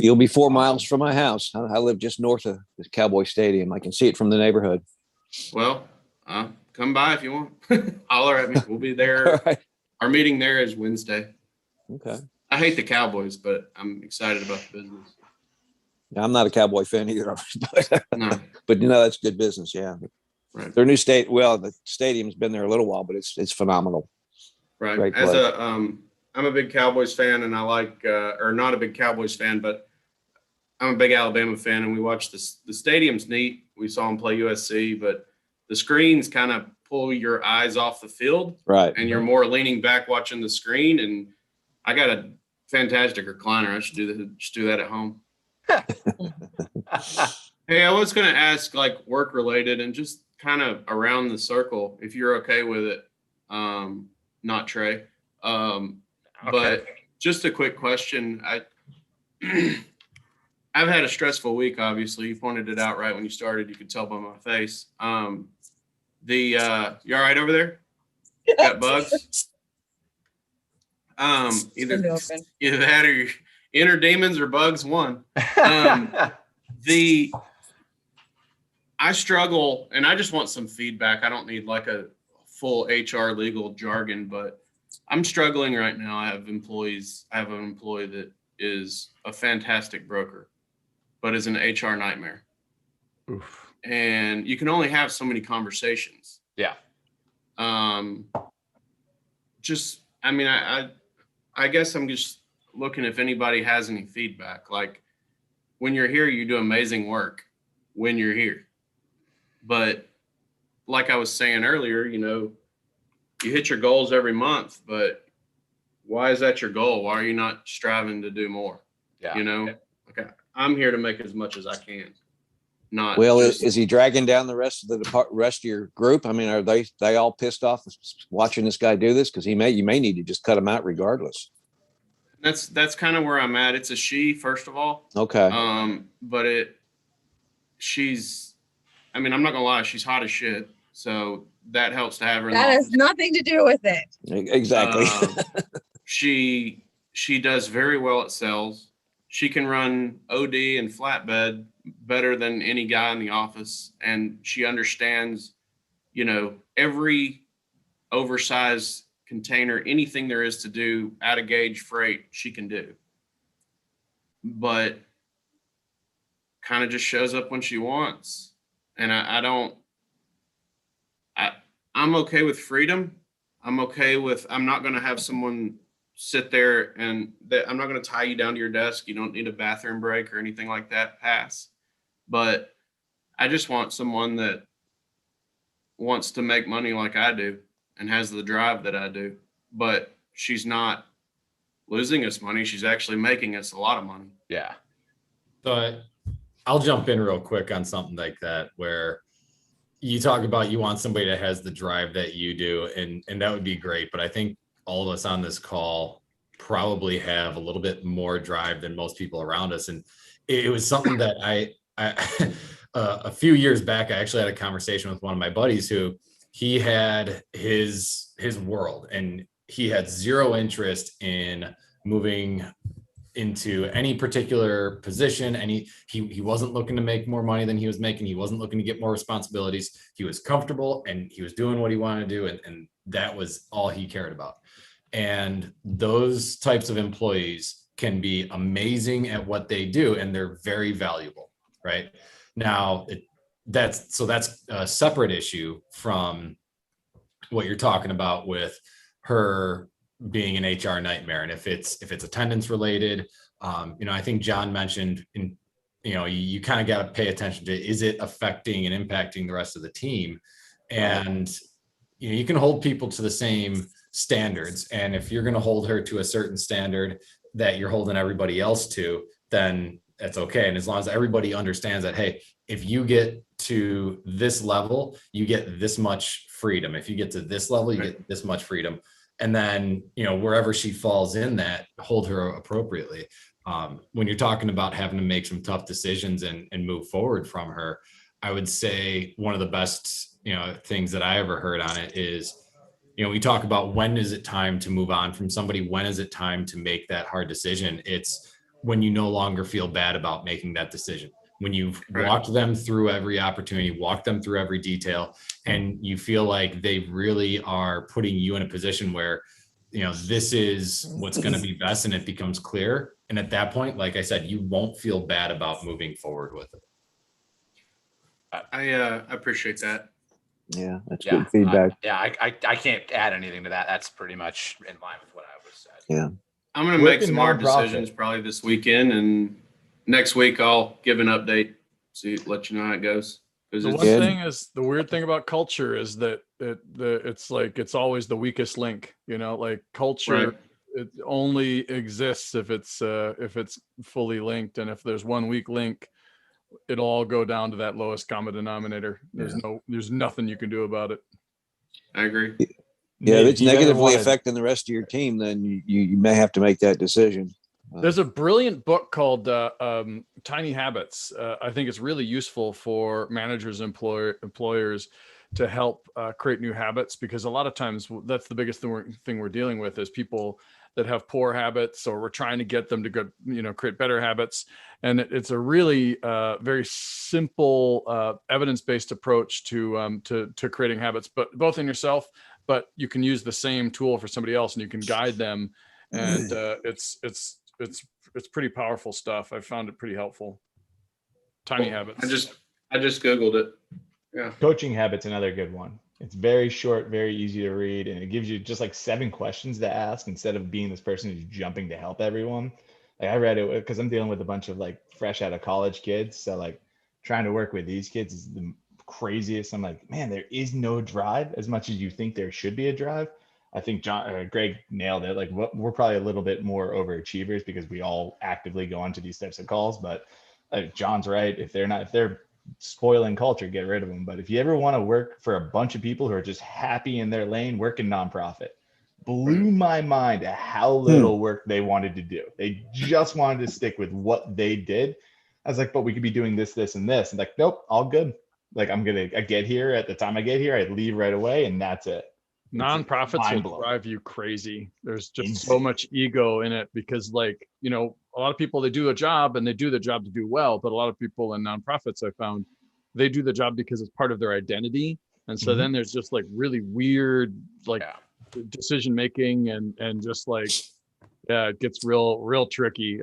You'll be 4 miles from my house. I live just north of the Cowboy Stadium. I can see it from the neighborhood. Well, come by if you want. Holler at me. We'll be there. All right. Our meeting there is Wednesday. Okay. I hate the Cowboys, but I'm excited about the business. I'm not a Cowboy fan either, No. but that's good business. Yeah. Right. Their new the stadium's been there a little while, but it's phenomenal. Right. Great As play. I'm a big Cowboys fan, and I like, or not a big Cowboys fan, but I'm a big Alabama fan, and we watched the stadium's neat. We saw them play USC, but the screens kind of pull your eyes off the field, Right. and you're more leaning back watching the screen. And I got a fantastic recliner. I should do that at home. Hey, I was going to ask, like, work related and just kind of around the circle, if you're okay with it. Not Trey. But just a quick question. I've had a stressful week, obviously. You pointed it out right when you started. You could tell by my face. You all right over there? Got bugs? Either that or your inner demons or bugs, one. I struggle, and I just want some feedback. I don't need like a full HR legal jargon, but I'm struggling right now. I have an employee that is a fantastic broker, but is an HR nightmare. Oof. And you can only have so many conversations. Yeah. I guess I'm just looking if anybody has any feedback. Like, when you're here, you do amazing work when you're here. But like I was saying earlier, you hit your goals every month, but why is that your goal? Why are you not striving to do more? Yeah. Okay. I'm here to make as much as I can. Not Well, just- is he dragging down the rest of the rest of your group? I mean, are they all pissed off watching this guy do this? Because you may need to just cut him out regardless. That's kind of where I'm at. It's a she, first of all. Okay. But I'm not gonna lie, she's hot as shit. So that helps to have her. That has nothing to do with it. Exactly. She does very well at sales. She can run OD and flatbed better than any guy in the office. And she understands, every oversized container, anything there is to do out of gauge freight, she can do. But kind of just shows up when she wants. And I'm okay with freedom. I'm not going to have someone sit there I'm not going to tie you down to your desk. You don't need a bathroom break or anything like that. Pass. But I just want someone that wants to make money like I do and has the drive that I do. But she's not losing us money. She's actually making us a lot of money. Yeah. So I'll jump in real quick on something like that, where you talk about you want somebody that has the drive that you do, and that would be great. But I think all of us on this call probably have a little bit more drive than most people around us. And it was something that I a few years back, I actually had a conversation with one of my buddies who he had his world, and he had zero interest in moving into any particular position. And he wasn't looking to make more money than he was making. He wasn't looking to get more responsibilities. He was comfortable and he was doing what he wanted to do. And that was all he cared about. And those types of employees can be amazing at what they do, and they're very valuable, right? Now, that's a separate issue from what you're talking about with her being an HR nightmare. And if it's attendance related, I think John mentioned you kind of got to pay attention to, is it affecting and impacting the rest of the team? And you can hold people to the same standards. And if you're going to hold her to a certain standard that you're holding everybody else to, then that's okay. And as long as everybody understands that, hey, if you get to this level, you get this much freedom. If you get to this level, you get this much freedom. And then, wherever she falls in that, hold her appropriately. When you're talking about having to make some tough decisions and move forward from her, I would say one of the best, things that I ever heard on it is, we talk about when is it time to move on from somebody? When is it time to make that hard decision? It's when you no longer feel bad about making that decision. When you've walked them through every opportunity, walked them through every detail, and you feel like they really are putting you in a position where, this is what's going to be best, and it becomes clear. And at that point, like I said, you won't feel bad about moving forward with it. I appreciate that. Yeah, that's good feedback. I can't add anything to that. That's pretty much in line with what I was said. Yeah. I'm going to make some hard decisions probably this weekend, and next week I'll give an update, let you know how it goes. The one thing is, the weird thing about culture is that it's like, it's always the weakest link, like culture, it only exists if it's fully linked. And if there's one weak link, it'll all go down to that lowest common denominator. There's nothing you can do about it. I agree. Yeah, if it's negatively affecting the rest of your team, then you may have to make that decision. There's a brilliant book called Tiny Habits. I think it's really useful for managers and employers to help create new habits, because a lot of times that's the biggest thing we're dealing with is people that have poor habits, or we're trying to get them to go, create better habits. And it's a really very simple evidence-based approach to creating habits, but both in yourself, but you can use the same tool for somebody else and you can guide them. And it's pretty powerful stuff. I found it pretty helpful. Tiny Habits. I just Googled it. Yeah. Coaching Habits, another good one. It's very short, very easy to read, and it gives you just like 7 questions to ask instead of being this person who's jumping to help everyone. Like I read it because I'm dealing with a bunch of like fresh out of college kids. So like trying to work with these kids is the craziest. I'm like, man, there is no drive as much as you think there should be a drive. I think Greg nailed it. Like we're probably a little bit more overachievers because we all actively go onto these types of calls. But John's right. If they're spoiling culture, get rid of them. But if you ever want to work for a bunch of people who are just happy in their lane, work in nonprofit. Blew my mind at how little work they wanted to do. They just wanted to stick with what they did. I was like, but we could be doing this, this, and this. And like, nope, all good. Like I get here at the time I get here, I leave right away, and that's it. Nonprofits will drive you crazy. There's just so much ego in it because a lot of people, they do a job and they do the job to do well, but a lot of people in nonprofits, I found, they do the job because it's part of their identity. And so then there's just like really weird decision making and just like, it gets real tricky.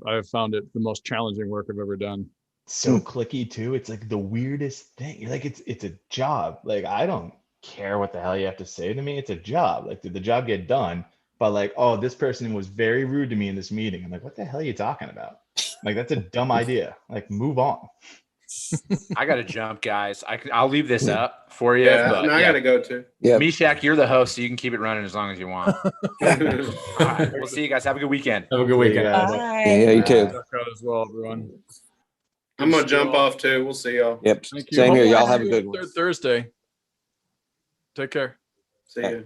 I've found it the most challenging work I've ever done. So clicky too. It's like the weirdest thing. You're like, it's a job. Like I don't care what the hell you have to say to me. It's a job. Like, did the job get done? But like, oh, this person was very rude to me in this meeting. I'm like, what the hell are you talking about? Like, that's a dumb idea. Like, move on. I gotta jump, guys. I'll leave this up for you. Yeah, but, I gotta go too. Yeah, Meshach, you're the host, so you can keep it running as long as you want. All right, we'll see you guys. Have a good weekend. Have a good weekend. Bye. Yeah, you too. Check out as well, everyone. I'm gonna jump off too. We'll see y'all. Yep. Thank you. Same here. Hopefully Y'all see have a you good one. Thursday. Take care. See you.